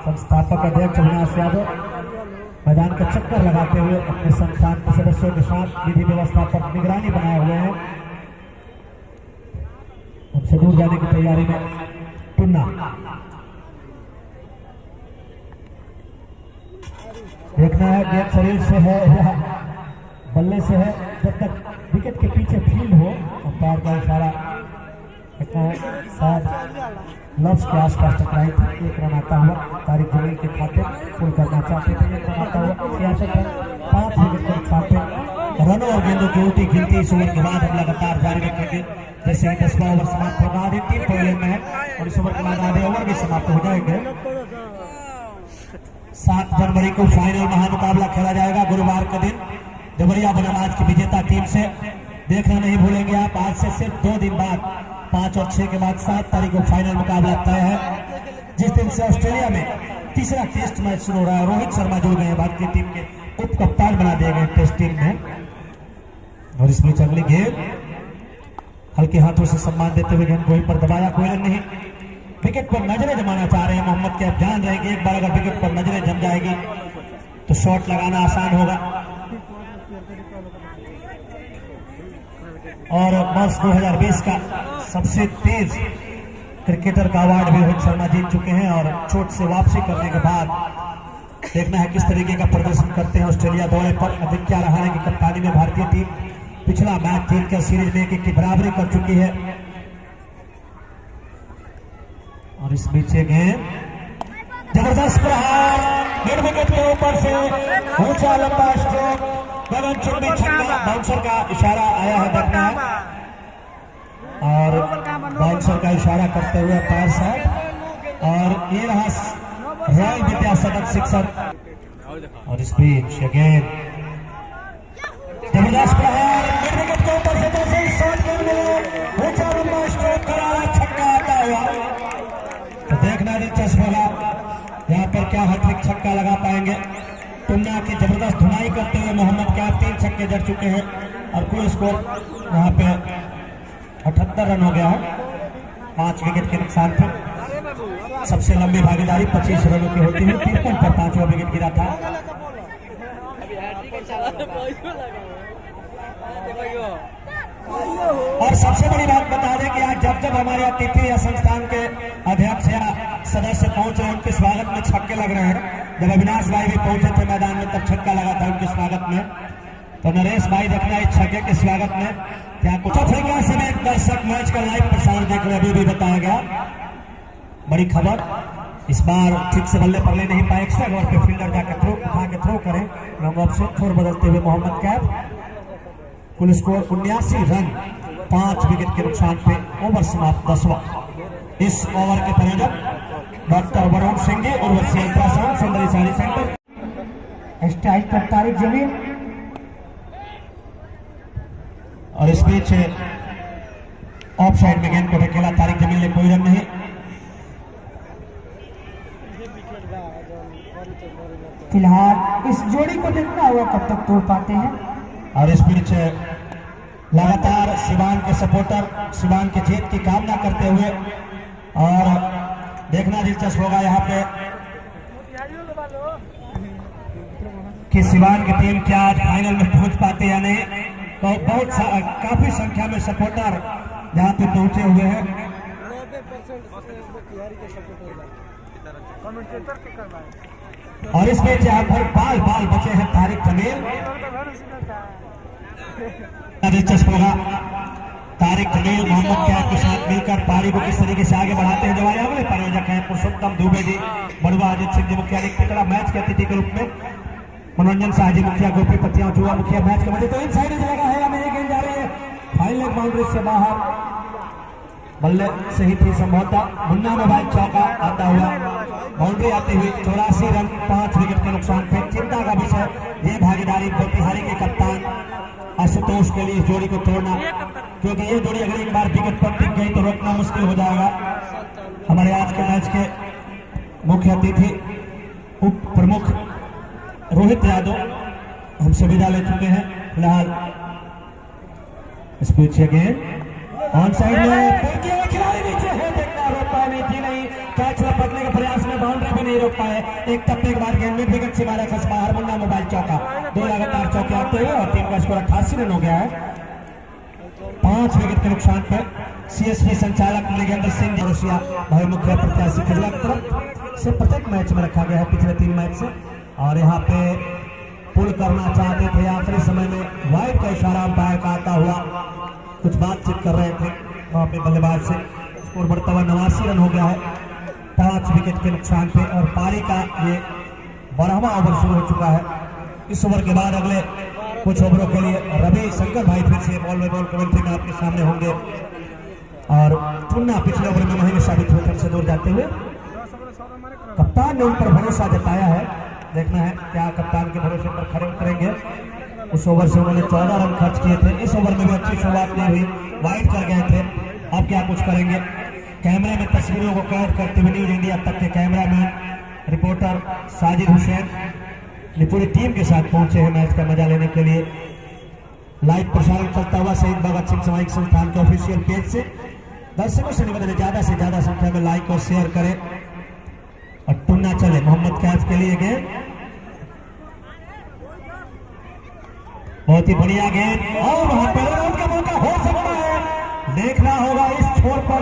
Speaker 2: संस्थापक अध्यक्ष अविनाश यादव मैदान का चक्कर लगाते हुए अपने संस्थान के सदस्यों के साथ विधि व्यवस्था पर निगरानी बनाए हुए हैं। हमसे दूर जाने की तैयारी में टुन्ना। देखना है गेंद शरीर से है या बल्ले से है। जब तक विकेट के पीछे फील्ड हो अंपायर का इशारा देखना है, शायद
Speaker 1: ग्लव्स के आसपास टकराई थी। एक रन आता हुआ तारिक जमील के खाते पुल करना चाहते थे। एक रन आता हुआ सियासत पर 5 विकेट के खाते रनों और गेंदों की उल्टी गिनती इस ओवर के बाद हम लगातार जारी रखेंगे। जैसे 10वां ओवर समाप्त होगा, आधे 3 पहले में है और इस ओवर के बाद आधे ओवर भी समाप्त हो जाएंगे। 7 जनवरी को फाइनल महामुकाबला खेला जाएगा गुरुवार का दिन देवरिया बनामाज की विजेता टीम से। देखना नहीं भूलेंगे आप। आज से सिर्फ 2 दिन बाद 5 और 6 के बाद 7 तारीख को फाइनल मुकाबला तय है, जिस दिन से ऑस्ट्रेलिया में तीसरा टेस्ट मैच शुरू हो रहा है। रोहित शर्मा जुड़ गए हैं, भारतीय टीम के उप कप्तान बना दिए गए टेस्ट टीम में। और इस बीच अगली गेंद हल्के हाथों से सम्मान देते हुए गेंद गोल पर दबाया, कोई रन नहीं। विकेट पर नजरें जमाना चाह रहे हैं मोहम्मद कैफ। जान रहे कि एक बार अगर विकेट पर नजरें जम जाएगी तो शॉट लगाना आसान होगा। और वर्ष 2020 का सबसे तेज क्रिकेटर का अवार्ड भी रोहित शर्मा जीत चुके हैं। और चोट से वापसी करने के बाद देखना है किस तरीके का प्रदर्शन करते हैं ऑस्ट्रेलिया दौरे पर। अधिक क्या रहा है कि कप्तानी में भारतीय टीम पिछला मैच जीतकर सीरीज में 1-1 की बराबरी कर चुकी है। और इस बीच गेंद जबरदस्त प्रहार, मिड विकेट के ऊपर से ऊंचा लंबा स्ट्रोक, गगनचुंबी छक्का। बाउंसर का इशारा आया है, देखना है। और बाउंसर का इशारा करते हुए पैर साइड। और ये रहा रॉयल विद्यासदन सिक्सर। और इस बीच गेंद जबरदस्त प्रहार, मिड विकेट के ऊपर से जैसे ही शॉट खेलने ऊंचा लंबा स्ट्रोक, करारा छक्का आता हुआ। तो देखना दिलचस्प होगा यहाँ पर क्या हैट्रिक छक्का लगा पाएंगे। टुन्ना की जबरदस्त धुनाई करते हुए मोहम्मद कैफ 3 छक्के जड़ चुके हैं। और कुल स्कोर यहाँ पे 78 रन हो गया है 5 विकेट के नुकसान पर। सबसे लंबी भागीदारी 25 रनों की होती है। 53 पर 5वां विकेट गिरा था। और सबसे बड़ी बात बता दें कि आज जब जब हमारे अतिथि या संस्थान के अध्यक्ष या सदस्य पहुंच रहे हैं उनके स्वागत में छक्के लग रहे हैं। जब अविनाश भाई भी पहुंचे थे मैदान में तब छक्का लगा था उनके स्वागत में। तो नरेश भाई देखना इस छक्के के स्वागत में क्या कुछ। अफ्रीका से एक दर्शक मैच का लाइव प्रसारण देख रहे, अभी भी बताया गया। बड़ी खबर, इस बार ठीक से बल्ले पर ले नहीं पाए। एक्स्ट्रा ओवर पे फील्डर जाकर थ्रो उठा के थ्रो करें। लॉन्ग ऑफ से थ्रो बदलते हुए मोहम्मद कैफ। कुल स्कोर 79 रन 5 विकेट के नुकसान पे। ओवर समाप्त 10वां। इस ओवर के प्रयोजक डॉक्टर वरुण सिंह और वसीम अल्ट्रासाउंड सुंदरी साड़ी सेंटर। स्ट्राइक पर तारिक जमील। और इस बीच ऑफ साइड में गेंद को ढकेला तारिक जमील ने, कोई रन नहीं। फिलहाल इस जोड़ी को देखना होगा कब तक तोड़ पाते हैं। और इस बीच लगातार सिवान के सपोर्टर सिवान की जीत की कामना करते हुए, और देखना दिलचस्प होगा यहाँ पे कि सिवान की टीम क्या आज फाइनल में पहुंच पाते या नहीं। तो काफी संख्या में सपोर्टर यहाँ पे पहुंचे हुए हैं। और इस बीच यहाँ पर बाल बचे हैं तारिक जमील। दिलचस्प होगा तारिक जमील मोहम्मद कैफ के साथ मिलकर पारी को किस तरीके से आगे बढ़ाते हैं। जो हमारे अगले प्रायोजक हैं पुरुषोत्तम दुबे जी, बड़ुआ अजित सिंह जी मुखिया, टिकड़ा मैच के अतिथि के रूप में मनोरंजन शाह जी मुखिया, गोपी पतिया जुआ मुखिया मैच के मजे। तो इन साइड लगा है या नहीं, गेंद जा रही है फाइनल बाउंड्री से बाहर। बल्ले सही थी संभवतः। मुन्ना मोबाइल चौका आता हुआ, बाउंड्री आती हुई 84 रन 5 विकेट के नुकसान पे। चिंता का विषय ये भागीदारी मोतिहारी के कप्तान आशुतोष के लिए जोड़ी को तोड़ना, क्योंकि ये जोड़ी अगर एक बार विकेट पर टिक गई तो रोकना मुश्किल हो जाएगा। हमारे आज के मैच के मुख्य अतिथि उप प्रमुख रोहित यादव हमसे विदा ले चुके हैं। फिलहाल इस पिच गेंद ऑन साइड में खिलाड़ी नीचे है, देखना रोक पाए नहीं थी, नहीं कैच लपकने के प्रयास में बाउंड्री भी नहीं रोक पाए। एक टप्पे के बाद गेंद मिड विकेट से मारा खस बाहर। मुन्ना मोबाइल चौका, 2 लगातार चौके आते हुए और टीम का स्कोर 88 रन हो गया है 5 विकेट के नुकसान पर। सीएसपी संचालक मृगेंद्र सिंह जोशिया भाई मुख्य प्रत्याशी खिजला की तरफ से प्रत्येक मैच में रखा गया है पिछले 3 मैच से। और यहाँ पे पुल करना चाहते थे, आखिरी समय में वाइड का इशारा अंपायर का आता हुआ, कुछ बातचीत कर रहे थे वहां पे बल्लेबाज से।
Speaker 2: स्कोर बढ़ता हुआ 89 रन हो गया है 5 विकेट के नुकसान पे। और पारी का ये 12वां ओवर शुरू हो चुका है। इस ओवर के बाद अगले कुछ ओवरों के लिए रवि शंकर भाई फिर से बॉल में बॉल कमेंट्री में आपके सामने होंगे। और टुन्ना पिछले ओवर में वहीं साबित होकर से दूर जाते हुए कप्तान ने उन पर भरोसा जताया है। देखना है क्या कप्तान के भरोसे पर खड़े उतरेंगे। उस ओवर से उन्होंने 14 रन खर्च किए थे। इस ओवर में भी अच्छी शुरुआत नहीं हुई, वाइड कर गए थे। अब क्या कुछ करेंगे। कैमरे में तस्वीरों को कैद करते हुए न्यूज इंडिया तक के कैमरामैन रिपोर्टर साजिद हुसैन ने पूरी टीम के साथ पहुंचे हैं मैच का मजा लेने के लिए। लाइव प्रसारण चलता हुआ शहीद भगत सिंह सामाजिक संस्थान के ऑफिशियल पेज से। दर्शकों से निवेदन है ज्यादा से ज्यादा संख्या में लाइक और शेयर करें। और टुन्ना चले मोहम्मद कैफ के लिए गेंद, बहुत ही बढ़िया गेंद और वहां पर रन का मौका हो सकता है। देखना होगा इस छोर पर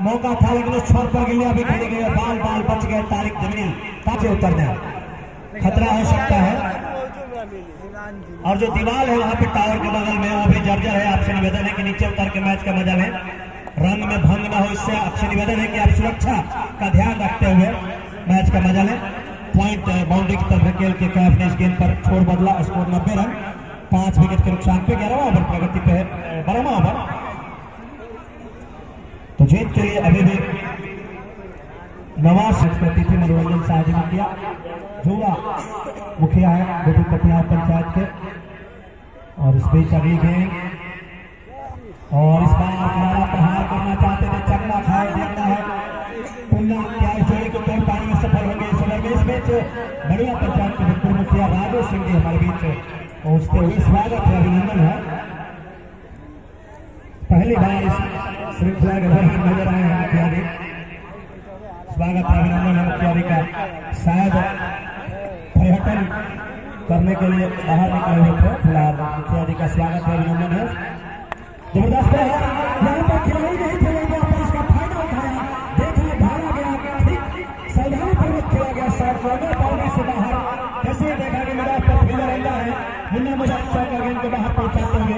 Speaker 2: मौका था लेकिन उस छोर पर गिलिया भी खेली गई। बाल बाल बच गए तारिक जमील ताकि उतरने खतरा हो सकता है। और जो दीवार है वहां पे टावर के बगल में वो भी जर्जर है। आपसे निवेदन है कि नीचे उतर के मैच का मजा लें, रंग में भंग ना हो। इससे आपसे निवेदन है कि आप सुरक्षा का ध्यान रखते हुए मैच का मजा लें। पॉइंट बाउंड्री की तरफ खेल के कैफ ने इस गेंद पर छोड़ बदला। स्कोर 90 रन 5 विकेट के नुकसान पे। 11वां ओवर प्रगति पे है, 12वां ओवर। तो जीत के लिए अभी भी नवाज तिथि मनोरंजन साझी मुखिया जुआ मुखिया है गोपी कटिया पंचायत के। और इस बीच अभी गेंद और इस बार किनारा प्रहार करना चाहते थे, चकमा खाए। देखना है टुन्ना क्या इस जोड़ी को तोड़ पाने में सफल होंगे इस ओवर में। इस बीच बढ़िया पंचायत के भूतपूर्व मुखिया राजू सिंह जी हमारे बीच पहुंचते हुए स्वागत है, अभिनंदन है। पहली बार इस श्रृंखला के दौरान नजर आए हैं मुखिया जी। स्वागत है, अभिनंदन है मुखिया जी का। शायद पर्यटन करने के लिए बाहर निकले हुए थे। फिलहाल मुखिया जी का स्वागत है, अभिनंदन है। जबरदस्त है यहाँ पर खिलाड़ी नहीं खेला गया पर इसका फायदा उठाया। देखा भागा गया, ठीक सावधानी पूर्वक खेला गया। शॉट कॉर्नर बाउंड्री से बाहर कैसे देखा कि मेरा पर फील्डर अंदर है। मुन्ना मुजाहिद शॉट का गेंद को बाहर पहुंचाते हुए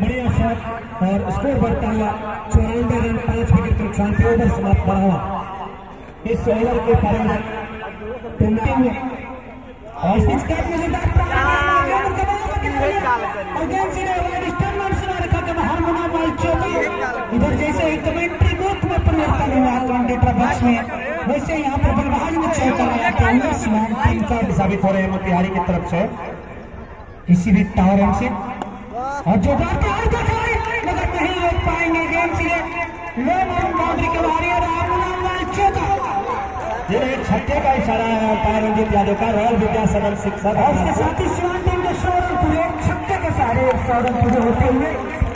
Speaker 2: बढ़िया शॉट और स्कोर बढ़ता हुआ 94 रन 5 विकेट के नुकसान पे। ओवर समाप्त बना हुआ इस ओवर के प्रायोजक और इस कैप में इधर जैसे ही कमेंट्री बूथ में परिवर्तन हुआ कमेंटेटर बॉक्स में, वैसे यहाँ पर बल्लेबाज ने चौका लगाया तो उन्नीस रन 3 कार्ड साबित हो रहे हैं मोतिहारी की तरफ से। किसी भी टावर से और जो मगर नहीं रोक पाएंगे। गेंद सीधे लो बाउंड्री के बाहर छक्के का इशारा है अंपायर रंजीत यादव का। रॉयल विद्या सदन शिक्षक और उसके साथ ही शिवान टीम के 100 रन पूरे छक्के के सहारे 100 रन पूरे होते हुए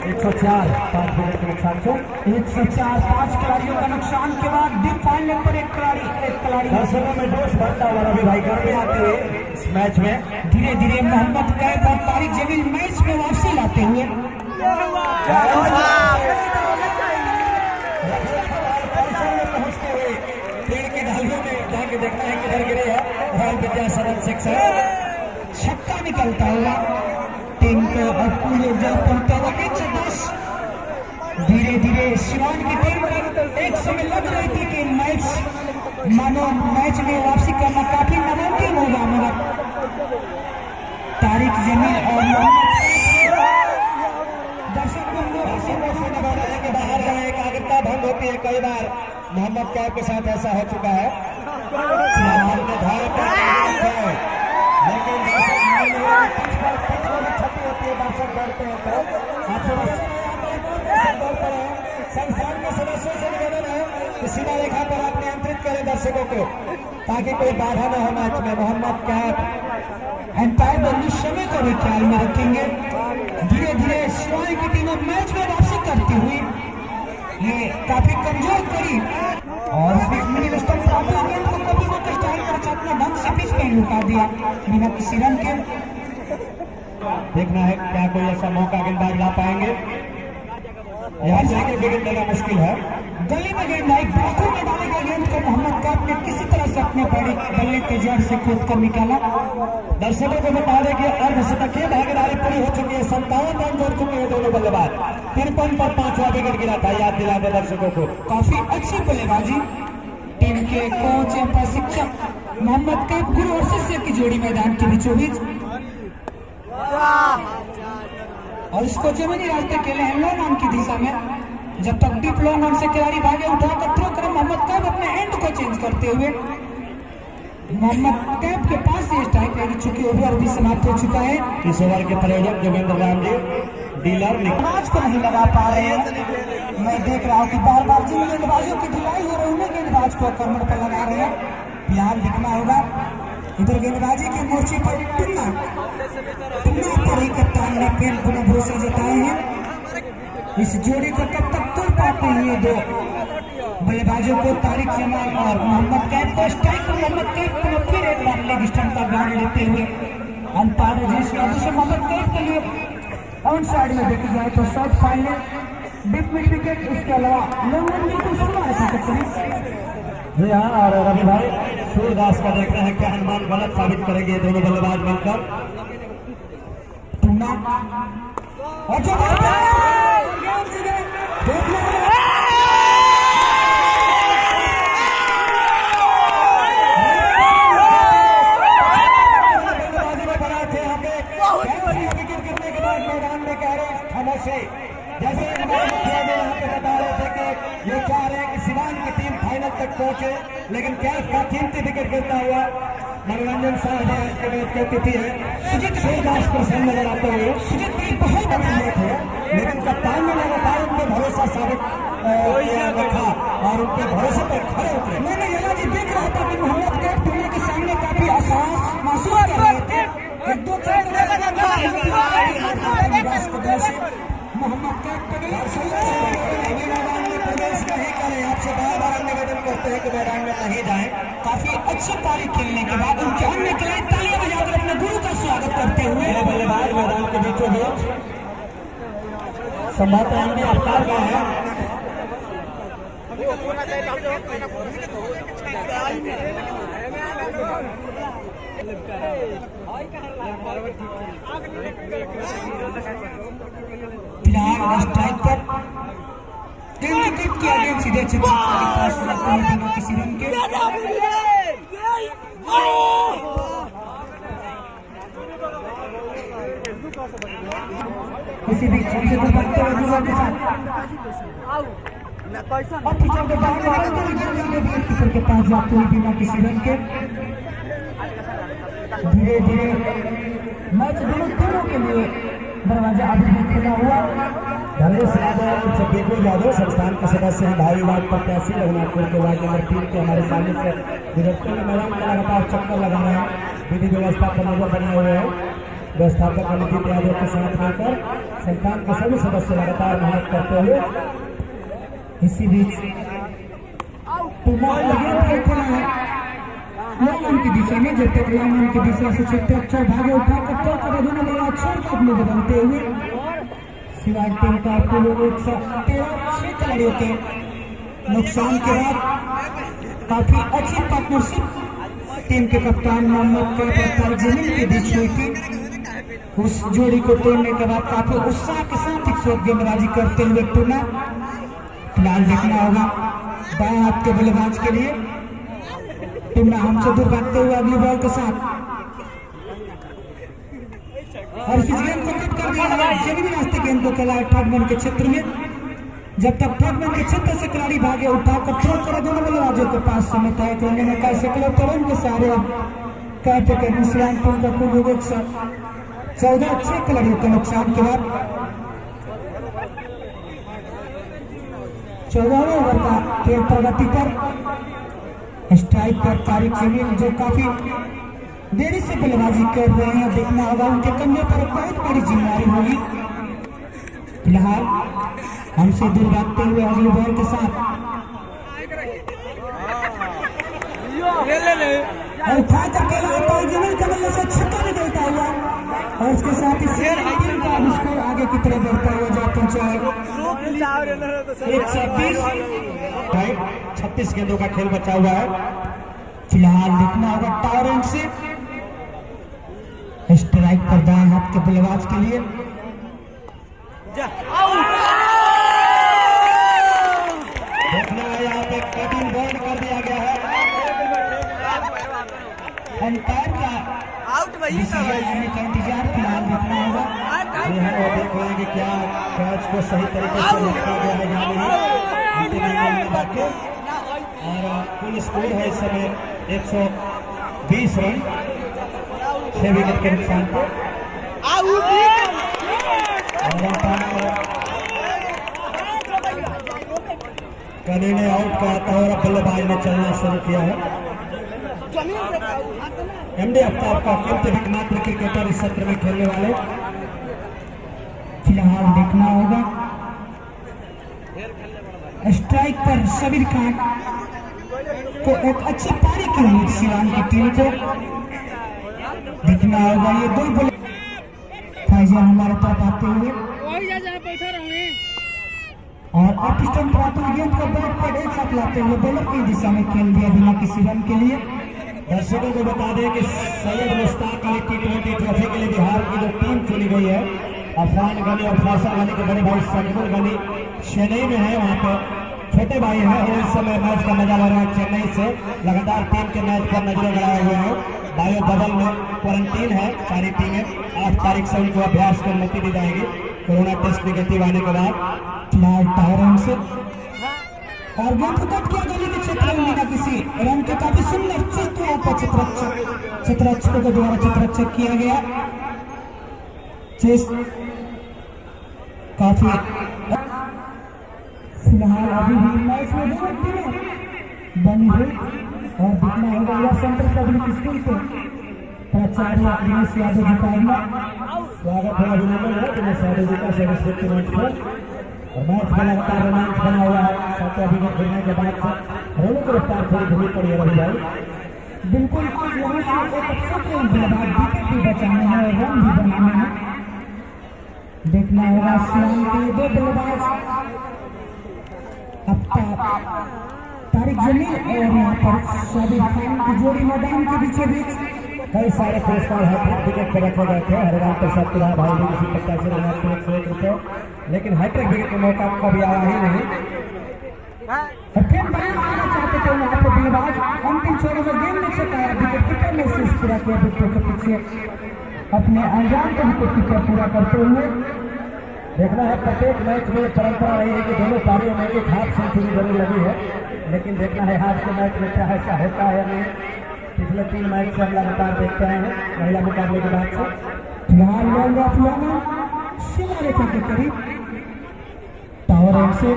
Speaker 2: 104 5 विकेट के नुकसान से 104 5 खिलाड़ियों का नुकसान के बाद डीप फाइनल पर एक खिलाड़ी दर्शकों में जोश बढ़ता हुआ रवि भाई घर में आते हुए इस मैच में धीरे धीरे मोहम्मद कैफ और तारिक जमील मैच में वापसी लाते हुए पहुंचते हुए पेड़ की डालियों में जाके देखना है किधर गिरे है। रॉयल विद्या सदन शिक्षक छक्का निकलता हुआ टीम को और पूरे जल पहुंचता हुआ 110। धीरे धीरे शिवान की टीम एक समय लग रही थी कि मैच में वापसी करना काफी नामुमकिन होगा, मगर तारिक जमील और दर्शक के बाहर जाए एकाग्रता भंग होती है। कई बार मोहम्मद कैफ के साथ ऐसा हो चुका है। लेकिन क्षति होती है, दर्शक डरते हैं। संस्थान के सदस्यों से निवेदन है कि सीमा रेखा पर आप नियंत्रित करें दर्शकों को ताकि कोई बाधा न हो मैच में। मोहम्मद कैफ एंटायर बंदी समय को भी ख्याल में रखेंगे। धीरे धीरे शिवाई की टीम मैच में वापसी करती हुई ये काफी कमजोर पड़ी और मिडिल स्टंप अपने ढंग से पिच पे लुका दिया बिना किसी रन के। देखना है क्या कोई ऐसा मौका गेंदबाज ला पाएंगे। यहाँ से विकेट लेना मुश्किल है।
Speaker 1: गली में गेंद आई, बाथरूम में डाले गए गेंद को मोहम्मद कैफ ने किसी तरह से अपने बल्ले के जड़ से खोद कर निकाला।
Speaker 2: दर्शकों को बता दें कि अर्धशतकीय भागीदारी पूरी हो चुकी है, 57 रन जोड़ चुके हैं दोनों बल्लेबाज। 53 पर 5वां विकेट गिरा था, याद दिला दे दर्शकों को।
Speaker 1: काफी अच्छी बल्लेबाजी टीम के कोच एवं प्रशिक्षक मोहम्मद कैफ गुरु और शिष्य की जोड़ी मैदान के बीचों बीच, और इसको जमीनी रास्ते के लिए लॉन्ग ऑन की दिशा में जब तक डीप लॉन्ग ऑन से खिलाड़ी भागे उठाकर थ्रो कर मोहम्मद कैफ अपने एंड को चेंज करते हुए मोहम्मद कैफ के पास से स्ट्राइक लगी चुकी, ओवर भी समाप्त हो चुका है।
Speaker 2: इस ओवर के प्रयोजक जोगेंद्र राम जी डीलर
Speaker 1: मैच को नहीं लगा पा रहे हैं। मैं देख रहा हूँ कि बार बार जिन गेंदबाजों की ढिलाई हो रही है गेंदबाज को कमर पर लगा रहे हैं, ध्यान दिखना होगा। इधर गेंदबाजी के मोर्चे पर टुन्ना पर ही कप्तान ने पेन पुनः भरोसा जताए हैं। इस जोड़ी को कब तक तोड़ पाते हैं ये दो बल्लेबाजों को, तारिक जमाल और मोहम्मद कैफ को। स्ट्राइक पर मोहम्मद कैफ को फिर एक बार लेग स्टंप का गार्ड लेते हुए अंपायर रजेश यादव से मोहम्मद कैफ के लिए ऑन साइड में देखी जाए तो short final deep mid wicket, इसके अलावा लॉन्ग ऑन में कुछ हुआ है।
Speaker 2: जी हाँ, और रवि भाई सूरदास का देखना है क्या अनुमान गलत साबित करेंगे दोनों बल्लेबाज मिलकर।
Speaker 1: और जो
Speaker 2: जैसे यहाँ पे बता रहे थे कि ये चाह रहे हैं कि सिवान की टीम फाइनल तक पहुंचे, लेकिन कैफ का कीमती विकेट गिरता हुआ मनोरंजन साहब के मैच की तिथि है। सुजीत सूरदास प्रसन्न नजर आते हुए
Speaker 1: सुजीत भी बहुत
Speaker 2: बदलने थे, लेकिन कप्तान ने लगातार उनके भरोसा साबित रखा और उनके भरोसे पर खड़े उतरे।
Speaker 1: मैंने यला जी देख रहा था कि मोहम्मद कैफ टुन्ना के सामने काफी आसास महसूस कर रहे थे। एक दो मोहम्मद कैफ
Speaker 2: प्रवेश नहीं करे, आपसे बार-बार निवेदन करते हैं कि मैदान में नहीं जाए।
Speaker 1: काफी अच्छी पारी खेलने के बाद उनके अन्य खिलाड़ी तालियां बजाकर अपने गुरु का स्वागत करते हुए
Speaker 2: बल्लेबाज मैदान के बीचों बीच संभवतः अवतार गए हैं।
Speaker 1: फिलहाल स्ट्राइक पर गेंद किया गया सीधे किसी रन के किसी भी चीज से बढ़ते हुए के साथ के पास जाते हुए बिना किसी रन के धीरे धीरे मैच दोनों टीमों के लिए दरवाजा अभी भी खुला हुआ।
Speaker 2: धनेश यादव और छब्बीर यादव संस्थान के सदस्य हैं, भाई वार्ड प्रत्याशी रघुनाथपुर के वार्ड नंबर 3 के हमारे सामने से गुजरते हुए मैदान में लगातार चक्कर लगा रहे हैं। विधि व्यवस्था पर नजर बने हुए हैं, व्यवस्थापक कमेटी यादव के साथ मिलकर संस्थान के सभी सदस्य लगातार मेहनत करते हुए।
Speaker 1: इसी बीच लॉन्ग की दिशा में जब तक लॉन्ग की दिशा से छक्का भागे उठाकर तो दोनों बड़ा छोड़कर अपने बदलते हुए सिवाय टीम का कुल 113 खिलाड़ियों के नुकसान के बाद काफी अच्छी पार्टनरशिप टीम के कप्तान मोहम्मद कैफ जमीन के बीच हुई थी। उस जोड़ी को तोड़ने के बाद काफी उत्साह के साथ 100 गेंदबाजी करते हुए टूर्ना फिलहाल देखना होगा बाएं हाथ के बल्लेबाज के लिए टूर्ना हमसे दूर भागते हुए अगली बॉल के साथ और इस गेंद को कट कर दिया जमीनी रास्ते गेंद को खेला ठगमन के क्षेत्र में। जब तक ठगमन के क्षेत्र से खिलाड़ी भागे उठाकर थ्रो कर दोनों बल्लेबाजों के पास समय तय करने में कई सकलों तुरंत के सारे कहते के मुस्लिम टीम का कुल 14 6 खिलाड़ियों के नुकसान के बाद 14वें ओवर का खेल प्रगति पर स्ट्राइक पर तारिक जमील जो काफी देरी से बल्लेबाजी कर रहे हैं, देखना होगा उनके कंधे पर बहुत बड़ी जिम्मेदारी होगी। फिलहाल हमसे दूर भागते हुए अगली बॉल के साथ और फाइटर के जमील के बल्ले से छक्का निकलता हुआ और इसके साथ ही टीम का स्कोर आगे की तरफ बढ़ता हुआ जाते हैं
Speaker 2: 36 गेंदों का खेल बचा हुआ है।
Speaker 1: फिलहाल देखना होगा टावर से स्ट्राइक पर दाएं हाथ के बल्लेबाज के लिए
Speaker 2: देखना है यहाँ पे कटिंग बंद कर दिया गया है।
Speaker 1: अंपायर का
Speaker 3: आउट वही
Speaker 1: का इंतजार फिलहाल देखना होगा।
Speaker 2: ये है वो देख रहे हैं कि क्या कैच को सही तरीके से रखा गया है या नहीं अंतिम अंगल में बाकी। और कुल स्कोर है इस समय 120 रन 6 विकेट के नुकसान पे। कनी ने आउट कहा था और बल्लेबाज ने चलना शुरू किया है। एमडी आफ्ताब का कीमती एकमात्र क्रिकेटर इस सत्र में खेलने वाले।
Speaker 1: फिलहाल देखना होगा स्ट्राइक पर सबीर खान को एक अच्छी पारी की उम्मीद सिवान की टीम को देखना होगा। ये दो बल्ले फैजान हमारे तरफ आते हुए और ऑफ स्टंप पर आते हुए गेंद को बैट पर एक साथ लाते हुए बॉलर की दिशा में खेल दिया बिना किसी रन के लिए।
Speaker 2: दर्शकों को बता दें कि सैयद मुश्ताक अली T20 ट्रॉफी के लिए बिहार की जो टीम चुनी गई है, अफरान गनी और फैसल गनी के बड़े भाई सजमुल गनी चेन्नई में है। वहाँ पे छोटे भाई हैं और इस समय मैच का मजा ले रहे हैं। चेन्नई से लगातार टीम के मैच पर नजरें गड़ाए हुए हैं। बायो बबल में क्वारंटीन है सारी टीमें। 8 तारीख से उनको अभ्यास की अनुमति दी जाएगी कोरोना टेस्ट निगेटिव आने के बाद।
Speaker 1: फिलहाल टावर से और गेंद को कट किया गली के क्षेत्र में बिना किसी रन के काफी सुंदर चित्रों पर चित्ररक्षकों के द्वारा चित्ररक्षक किया गया। चेस काफी फिलहाल अभी भी मैच में दो टीमें बनी हुई और देखना होगा यह सेंट्रल पब्लिक स्कूल के प्राचार्य दिनेश यादव जी का
Speaker 2: स्वागत है, अभिनंदन है दिनेश यादव जी का सर्वश्रेष्ठ मंच पर। और मैच में लगातार रोमांच बना हुआ है। सातवें विकेट गिरने के बाद से रोलों की रफ्तार थोड़ी धीमी पड़ी है रवि भाई।
Speaker 1: बिल्कुल यहाँ से एक सबसे बल्लेबाज विकेट भी बचाना है और रन भी बनाना है। देखना होगा सियाम के दो बल्लेबाज आफ्ताब तारिक जमील और यहाँ पर सबीर खान की जोड़ी मैदान के बीचों बीच।
Speaker 2: कई सारे पुरस्कार हैट्रिक विकेट पर रखे गए थे। हरिराम प्रसाद तिवारी भाई भी किसी 85,101 रुपये, लेकिन हैट्रिक विकेट का मौका कभी आया ही नहीं।
Speaker 1: फिर बयान आना चाहते थे यहाँ पर बल्लेबाज अंतिम छोरों में गेंद नहीं सकाया। विकेट कीपर ने इस तरह किया विकेट के पीछे अपने अंजाम को विकेट कीपर पूरा करते हुए।
Speaker 2: देखना है प्रत्येक मैच में परंपरा रही है कि दोनों पारियों में एक हाफ सेंचुरी जरूर लगी है, लेकिन देखना है आज के मैच में क्या ऐसा होता है या नहीं। पिछले 3 मैच से हम लगातार देखते रहे हैं महिला मुकाबले के बाद से।
Speaker 1: फिलहाल लॉन्ग ऑफ लॉन्ग सीमा रेखा के करीब टावर एंड से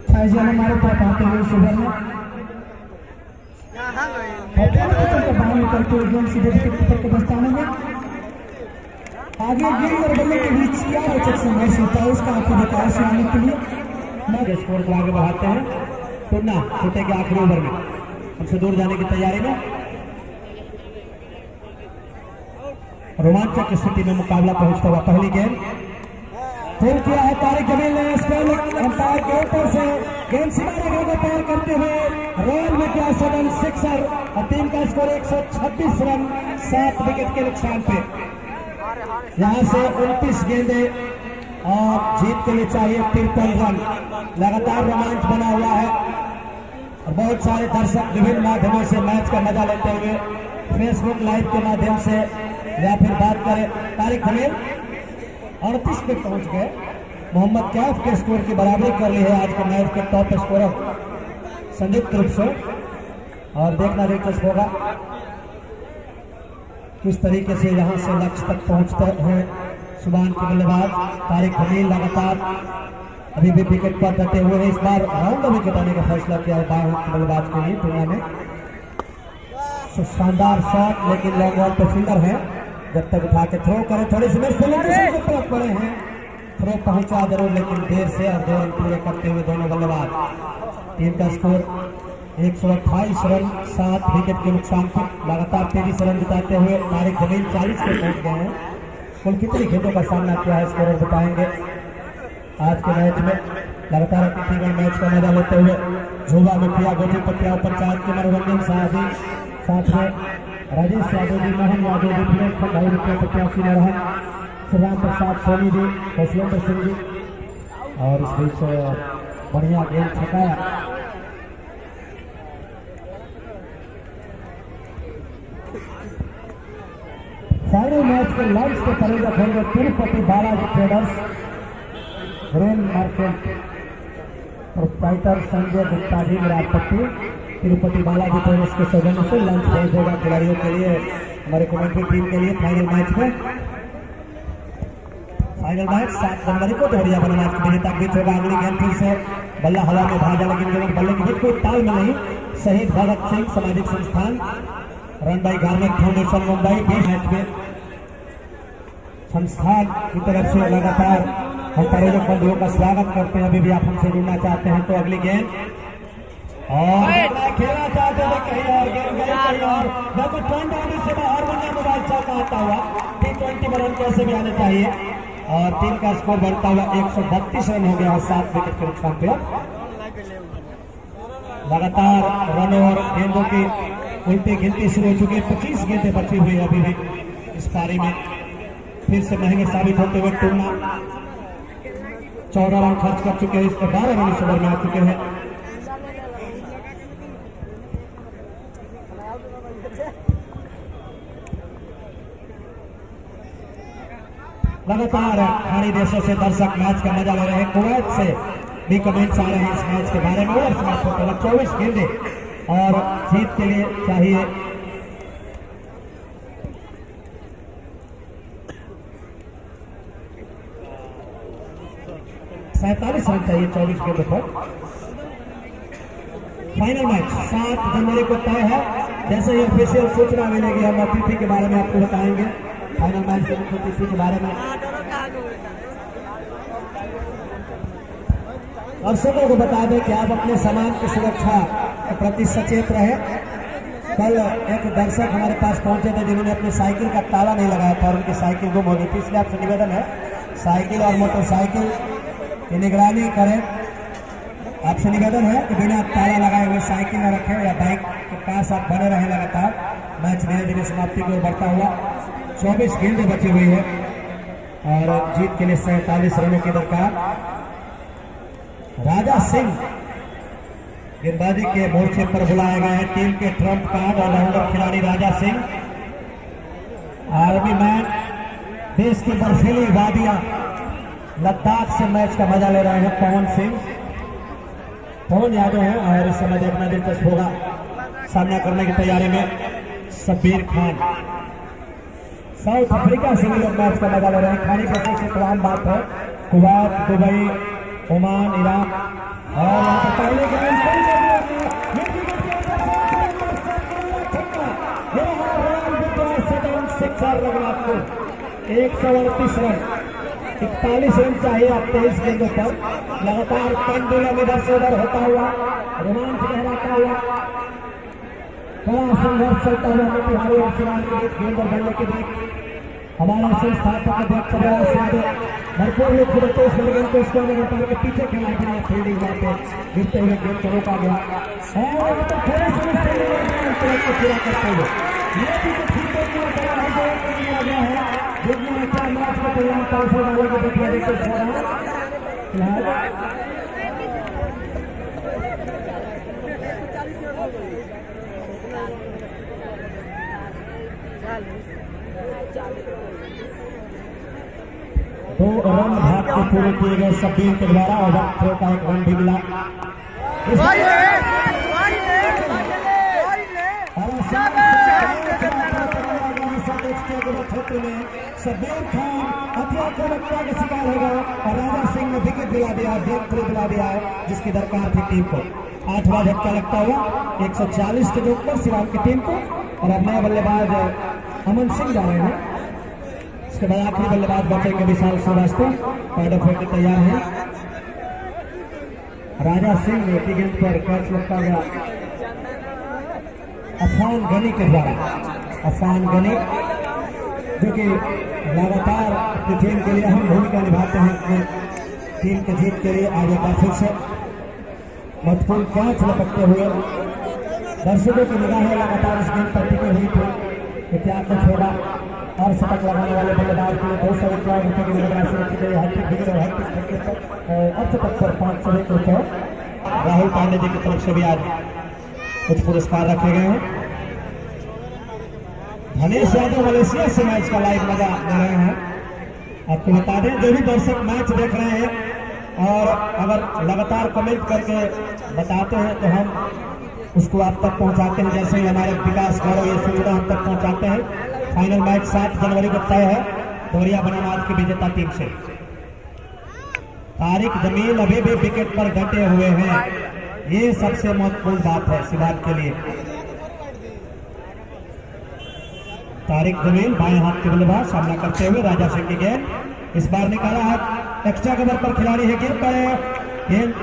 Speaker 1: फैजल हमारे तरफ आते हुए सुबह में बाहर निकलते हुए गेंद सीधे विकेट कीपर के दस्ताने में। आगे गेंद और बल्ले के बीच क्या रोचक संघर्ष होता है उसका आपको बताया सुनाने के लिए
Speaker 2: मैं स्कोर को आगे बढ़ाते हैं। टूटना छूटे के आखिरी ओवर में हमसे दूर जाने की तैयारी में। रोमांचक स्थिति में मुकाबला पहुंचता हुआ पहली गेंद
Speaker 1: खेल किया है तारिक जमील ने। अंपायर के ऊपर से गेंद सीमा रेखा को पार करते हुए रॉयल में क्या सडन सिक्सर और टीम का स्कोर 126 रन 7 विकेट के नुकसान पे।
Speaker 2: यहां से 29 गेंदे और जीत के लिए चाहिए 53 रन। लगातार रोमांच बना हुआ है और बहुत सारे दर्शक विभिन्न माध्यमों से मैच का मजा लेते हुए फेसबुक लाइव के माध्यम से या फिर बात करें तारिक जमील 38 पे पहुंच गए। मोहम्मद कैफ के स्कोर की बराबरी कर ली है आज के मैच के टॉप स्कोरर संयुक्त रूप से। और देखना दिलचस्प होगा किस तरीके से यहां से लक्ष्य तक पहुंचते हैं सुबान के बल्लेबाज तारिक जमील। लगातार अभी भी विकेट पर डटे हुए हैं। इस बार राउंड विकेट आने का फैसला किया है बाएं हाथ के बल्लेबाज के लिए टूर्नामेंट। शानदार शॉट, लेकिन लॉन्ग बॉल पे फील्डर है। जब तक उठा के थ्रो करें थोड़ी सी मिस तरफ पड़े हैं। थ्रो पहुंचा जरूर लेकिन देर से और 2 रन पूरे करते हुए दोनों बल्लेबाज। टीम का स्कोर 128 रन 7 विकेट के नुकसान पर लगातार 23 रन जिताते हुए तारिक जमील 40 पे पहुंच गए हैं। कुल कितनी गेंदों का सामना किया है स्कोर बताएंगे। आज के मैच में लगातार अतिथिगण मैच का मजा लेते हुए झूबा मुखिया गोटी पटिया पंचायत के मनोरंजन साथी साथ में राजेश यादव जी, मोहन यादव जी, प्रेम भाई रुपये 85 में रहे, श्रीराम प्रसाद सोनी जी, हौसलेंद्र सिंह जी, और इस बीच बढ़िया गेंद छकाया। फाइनल मैच के लॉन्च के परिणत होंगे Tirupati Balaji traders, grain market proprietor Sanjay Gupta ji Viratpatti. Tirupati Balaji traders के सौजन्य से लंच भेज होगा खिलाड़ियों के लिए, हमारे कमेंट्री टीम के लिए। फाइनल मैच में फाइनल मैच 7 जनवरी को दोहरिया बना मैच के विजेता बीच होगा। अगली गेंद फिर से बल्ला हवा में भाजा, लेकिन बल्ले की कोई ताल में नहीं। शहीद भगत सिंह सामाजिक संस्थान run by garment foundation Mumbai भी मैच में संस्थान की तरफ से लगातार हम प्रायोजक बंधुओं का स्वागत करते हैं। अभी भी आप हमसे जुड़ना चाहते हैं तो अगली गेंद और खेलना चाहते हैं कहीं और गेंद गई कहीं और, बिल्कुल पॉइंट आने से बाहर बनना मोबाइल चौका आता हुआ। T20 रन कैसे भी आने चाहिए और टीम का स्कोर बढ़ता हुआ 132 रन हो गया और 7 विकेट के नुकसान पे लगातार रन और गेंदों की उल्टी गिनती शुरू हो चुकी है। 25 गेंदें बची हुई है अभी भी इस पारी में, फिर से महंगे साबित होते हुए टूर्ना 14 रन खर्च कर चुके हैं, इसके 12 रन इस ओवर में आ चुके हैं। लगातार खाड़ी देशों से दर्शक मैच का मजा ले रहे हैं। कुवैत से भी कमेंट्स आ रहे हैं इस मैच के बारे में। ओवर समाप्त होते हैं 24 गेंदे और जीत के लिए चाहिए 47 रन चाहिए 24 गेंदों पर। फाइनल मैच 7 जनवरी को तय है। जैसे ही ऑफिशियल सूचना मिलेगी हम अतिथि के बारे में आपको बताएंगे, फाइनल मैच के मुख्य अतिथि के बारे में। दर्शकों को बता दें कि आप अपने सामान की सुरक्षा के प्रति सचेत रहे। कल एक दर्शक हमारे पास पहुंचे थे जिन्होंने अपनी साइकिल का ताला नहीं लगाया था और उनकी साइकिल गुम हो गई थी, इसलिए आपसे निवेदन है साइकिल और मोटरसाइकिल की निगरानी करें। आपसे निवेदन है कि बिना ताला लगाए हुए साइकिल न रखें या बाइक के पास आप बने रहें लगातार। मैच धीरे धीरे समाप्ति की ओर बढ़ता हुआ 24 गेंदें बची हुई है और जीत के लिए 47 रनों की दरकार। राजा सिंह गेंदबाजी के मोर्चे पर बुलाए गए हैं। टीम के ट्रम्प कार्ड ऑलराउंडर खिलाड़ी राजा सिंह, आर्मी मैन, देश की बर्फीली वादियां लद्दाख से मैच का मजा ले रहे हैं। पवन सिंह, पवन यादव है और इस समय देखना दिलचस्प होगा सामना करने की तैयारी में शब्बीर खान। साउथ अफ्रीका से भी लोग मैच का मजा ले रहे हैं। खानी पैसे से तमाम बात है। कुवैत, दुबई, ओमान, ईरान और पहले आपको 138 रन, 41 रन चाहिए आप 23 गेंदों पर। लगातार पेंडुलम इधर से उधर होता हुआ, रोमांच लहराता हुआ, बड़ा संघर्ष चलता हुआ मोतिहारी और सिवान के बीच गेंद बढ़ने के बीच हमारा संस्थापक अध्यक्ष भरपूर लोग खुलते इस गेंद को इसको के पीछे खेला गया, फील्डिंग पे गिरते हुए गेंद को रोका गया और थोड़े समय को पूरा करते हुए गया है जिसमें अच्छा मैच को तैयार 500 वालों को देखने दो रन भाग को पूरे किए गए शब्बीर के द्वारा और थ्रो का एक रन भी मिला। शब्बीर खान अत्याक्रमकता का शिकार हो गया और राजा सिंह ने विकेट दिला दिया, ब्रेक थ्रू दिला दिया है जिसकी दरकार थी टीम को। 8वां झटका लगता हुआ 140 के जोक पर सिवान की टीम को। और अब नया बल्लेबाज अमन सिंह जा रहे हैं। इसके बाद आखिरी बल्लेबाज बचेंगे विशाल श्रीवास्तव, पैड ऑफ होकर तैयार है। राजा सिंह की गेंद पर कैच लगता गया अफान गनी के द्वारा। अफान गनी जो कि लगातार अपनी टीम के लिए अहम भूमिका निभाते हैं। अपनी टीम के जीत के लिए आगे बार फिर से महत्वपूर्ण कैच लपकते हुए दर्शकों की निगाहें लगातार इस गेंद पर टिकी हुई थी कि क्या कुछ होगा। और शतक लगाने वाले बल्लेबाज के लिए 251 रुपये की नगद राशि रखी गई। हैट्रिक और हैट्रिक अर्धशतक पर 501 रुपये राहुल पांडे जी की तरफ से भी आज कुछ पुरस्कार रखे गए हैं। धनेश यादव मलेशिया से मैच का लाइव मजा ले रहे हैं। आपको बता दें जो भी दर्शक मैच देख रहे हैं और अगर लगातार कमेंट करके बताते हैं तो हम उसको आप तक पहुंचाते हैं। जैसे ही हमारे विकास गौरव ये सूचना हम तक पहुंचाते हैं। फाइनल मैच 7 जनवरी को तय है दोरिया बनामाज की विजेता टीम से। तारिक जमील अभी भी विकेट पर डटे हुए हैं, ये सबसे महत्वपूर्ण बात है शिवाद के लिए। तारिक जमील बाएं हाथ के बल्लेबाज सामना करते हुए राजा सिंह की गेंद इस बार निकाला है। एक्स्ट्रा कवर पर खिलाड़ी है, गेंद पर गेंद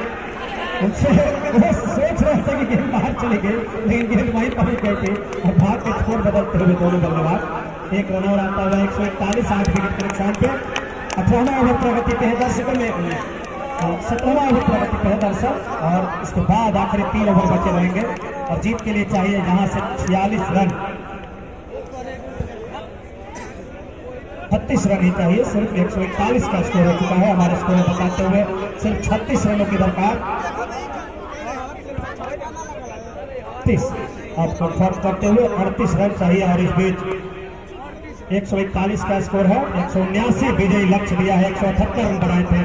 Speaker 2: उनसे सोच रहे थे कि गेंद बाहर चली गई, लेकिन गेंद वहीं पहुंच गई थी और भाग के स्कोर बदलते हुए दोनों बल्लेबाज। एक रन और आता हुआ 141 8 विकेट के नुकसान पे 18वां ओवर प्रगति पे है दर्शकों में 17वां ओवर प्रगति पे है दर्शक। और इसके बाद आखिरी 3 ओवर बचे रहेंगे और जीत के लिए चाहिए यहाँ से 46 रन, 36 रन ही चाहिए। सिर्फ 141 का स्कोर हो चुका है। हमारे स्कोर बताते हुए सिर्फ 36 रनों की दरकार। 30 आपको फर्क करते हुए 38 रन चाहिए और इस बीच 141 का स्कोर है। 179 विजयी लक्ष्य दिया है। 178 रन बनाए थे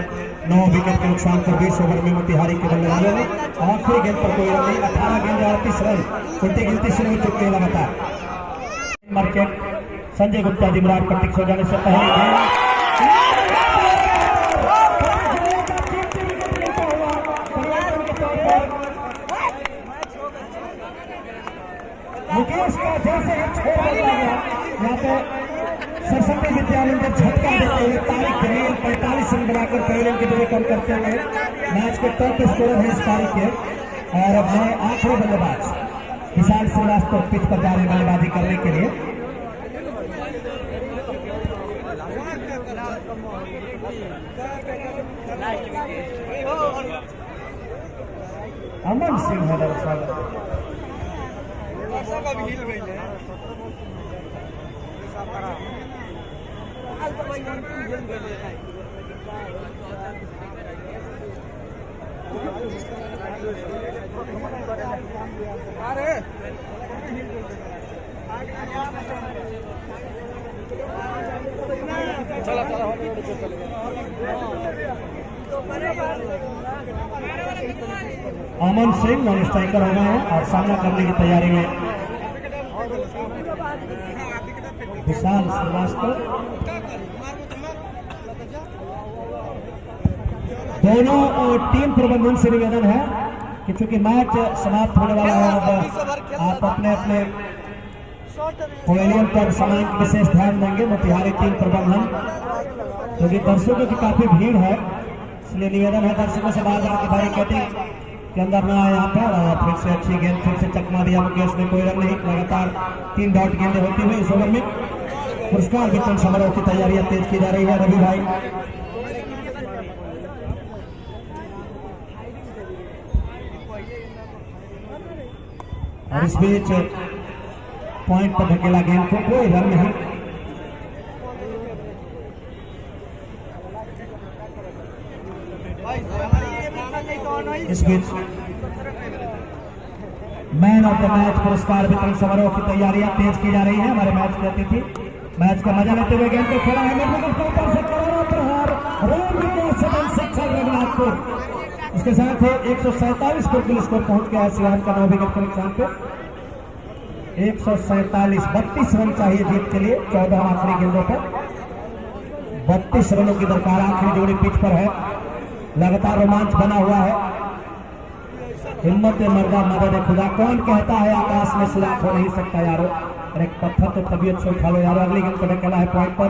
Speaker 2: 9 विकेट के नुकसान पर 20 ओवर में मोतिहारी के बल्लेबाजों ने। आखिरी गेंद पर कोई रन नहीं, 18 गेंद 38 रन, उल्टी गिनती शुरू हो चुकी है लगातार। मार्केट संजय गुप्ता जी विराट पर टिक्स हो जाने से पहले मुकेश का जैसे ही छोड़ दिया गया यहाँ पे सरस्वती विद्यालय में झटका देते हुए तारिक जमील 45 रन बनाकर पहले की दूरी कम करते हुए मैच के टॉप स्कोरर है इस तारीख के। और अब नए आखिरी बल्लेबाज विशाल श्रीवास्तव पिच पर जा रहे बल्लेबाजी करने के लिए। अमन सिंह है दरअसल अमन सिंह नॉन स्ट्राइकर हो गए हैं और सामना करने की तैयारी में विशाल श्रीवास्तव। दोनों टीम प्रबंधन से निवेदन है कि चूंकि मैच समाप्त होने वाला है, अब आप अपने अपने पवेलियन पर समय की विशेष ध्यान देंगे। मोतिहारी टीम प्रबंधन क्योंकि दर्शकों की काफी भीड़ है, इसलिए निवेदन है दर्शकों से बार बार की बैरिकेडिंग के अंदर ना आए यहाँ पर। और फिर से अच्छी गेंद, फिर से चकमा दिया मुकेश ने, कोई रन नहीं। लगातार 3 डॉट गेंदें होती हुई इस ओवर में पुरस्कार वितरण समारोह की तैयारियां तेज की जा रही है। रवि भाई और इस बीच पॉइंट पर धकेला गेंद को, कोई रन नहीं। इस बीच मैन ऑफ द मैच पुरस्कार वितरण समारोह की तैयारियां तेज की जा रही है। हमारे मैच की अतिथि मैच का मजा लेते हुए गेंद को खेला है रघुनाथपुर। इसके साथ ही 147 पर कुल स्कोर पहुंच गया है सिवान का 9 विकेट के नुकसान पे। 147 32 रन चाहिए जीत के लिए 14 आखिरी गेंदों पर। 32 रनों की दरकार आखिरी जोड़ी पिच पर है। लगातार रोमांच बना हुआ है। हिम्मत मर्दा मदद खुदा, कौन कहता है आकाश में सुराख हो नहीं सकता यारो। अरे पत्थर तो तबीयत से उठा लो यारो। अगली गेंद को ढकेला है पॉइंट पर,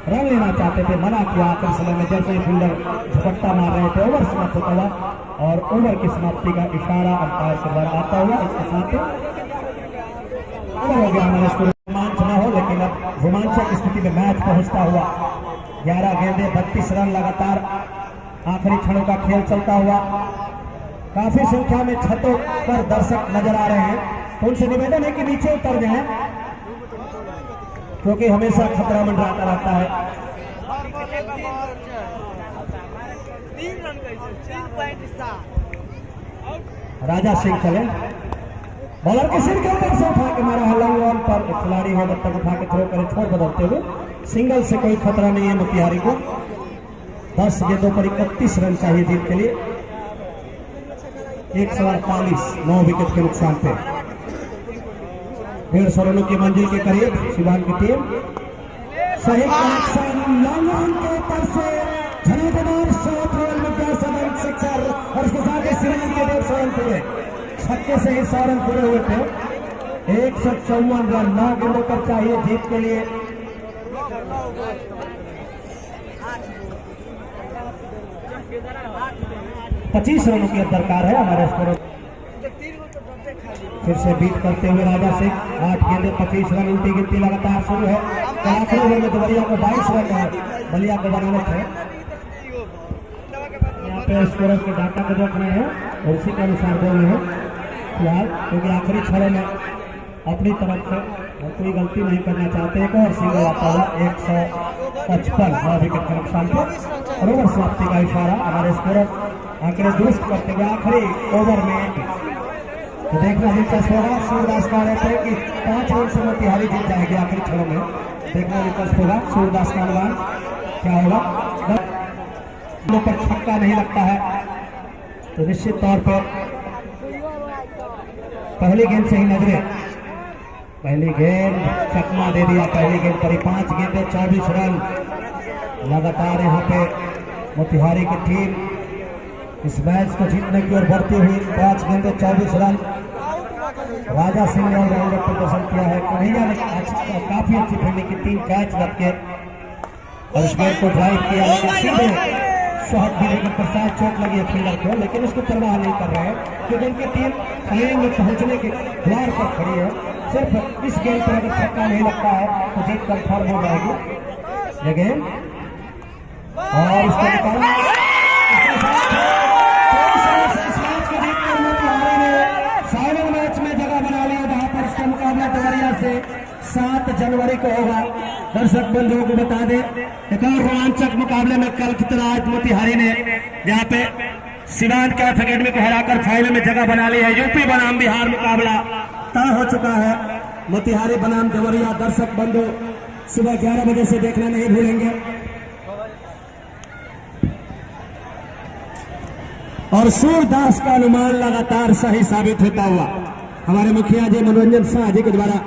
Speaker 2: रन लेना चाहते थे, मना किया आखिरी समय में जैसे ही फील्डर झपट्टा मार रहे थे। ओवर समाप्त होता हुआ और ओवर की समाप्ति का इशारा अंपायर से द्वारा आता हुआ। इसके साथ ओवर हो गया हमारे स्कोर। रोमांच न हो लेकिन अब रोमांचक स्थिति में मैच पहुंचता हुआ। 11 गेंदे 32 रन लगातार आखिरी क्षणों का खेल चलता हुआ। काफी संख्या में छतों पर दर्शक नजर आ रहे हैं, तो उनसे निवेदन है कि नीचे उतर जाएं, क्योंकि हमेशा खतरा मंडराता रहता है। राजा सिंह चले, बॉलर के सिर के ऊपर से उठा के मारा है, लॉन्ग ऑन पर खिलाड़ी है, तब तक उठा के थ्रो करे, छोड़ बदलते हुए। सिंगल से कोई खतरा नहीं है मोतिहारी को। 10 गेंदों पर 31 रन चाहिए जीत के लिए। 148 9 विकेट के नुकसान पे 150 रनों की मंजिल के करीब शिवान की टीम। सही कनेक्शन लॉन्ग ऑन के ऊपर से झरोखेदार शॉट, रॉयल विद्यासागर सिक्सर, और उसके साथ ही शिवान के 150 रन पूरे। छक्के से ही 100 रन पूरे हुए थे। 154 रन 9 गेंदों पर चाहिए जीत के लिए। पच्चीस रनों की दरकार है हमारे स्कोर। फिर से बीट करते हुए राजा सिंह, 8 गेंदे 25 रन, उल्टी गिनती लगातार शुरू है। आखिरी ओवर में देवरिया को 22 रन है, बलिया को बनाने थे। यहाँ पे स्कोर के डाटा को देख रहे हैं और उसी के अनुसार बोल रहे हैं फिलहाल, क्योंकि आखिरी छड़े में अपनी तरफ से कोई गलती नहीं करना चाहते। एक और सिंगल आता हुआ 155 9 विकेट के नुकसान पर। और ओवर समाप्ति का इशारा हमारे स्कोर आंकड़े दुरुस्त करते हुए आखिरी ओवर में। तो देखना दिलचस्प होगा। सूरदास कह रहे थे कि 5 रन से मोतिहारी जीत जाएगी आखिरी क्षणों में। देखना दिलचस्प होगा सूरदास का अनुमान क्या होगा। पर छक्का नहीं लगता है तो निश्चित तौर पर पहली गेंद से ही नजरे, पहली गेंद चकमा दे दिया। पहली गेंद पर ही 5 गेंदे 24 रन लगातार यहाँ पे मोतिहारी की टीम इस मैच को जीतने की ओर बढ़ती हुई। 5 गेंदे 24 रन। राजा सिंह ने ऑलराउंडर प्रदर्शन किया है। कन्हैया ने काफी अच्छी फील्डिंग की, 3 कैच लग के और इस गेंद को ड्राइव किया, लेकिन सीधे शॉट भी, लेकिन प्रसाद चोट लगी है फील्डर को, लेकिन उसको परवाह नहीं कर रहे हैं क्योंकि उनकी टीम फाइनल में पहुंचने के द्वार पर खड़ी है। सिर्फ इस गेंद पर अगर छक्का नहीं लगता है तो जीत कंफर्म हो जाएगी। ये गेंद और इसको निकाला। फाइनल मैच में जगह बना लिया, जहां पर इसका मुकाबला देवरिया से 7 जनवरी को होगा। दर्शक बंधुओं को बता दें, एक और रोमांचक मुकाबले में कल की तरह आज मोतिहारी ने जहां पे सिवान कैफ अकेडमी को हराकर फाइनल में जगह बना ली है। यूपी बनाम बिहार मुकाबला तय हो चुका है। मोतिहारी बनाम देवरिया दर्शक बंधु सुबह 11 बजे से देखना नहीं भूलेंगे। और सूरदास का अनुमान लगातार सही साबित होता हुआ हमारे मुखिया जी मनोरंजन शाह जी के द्वारा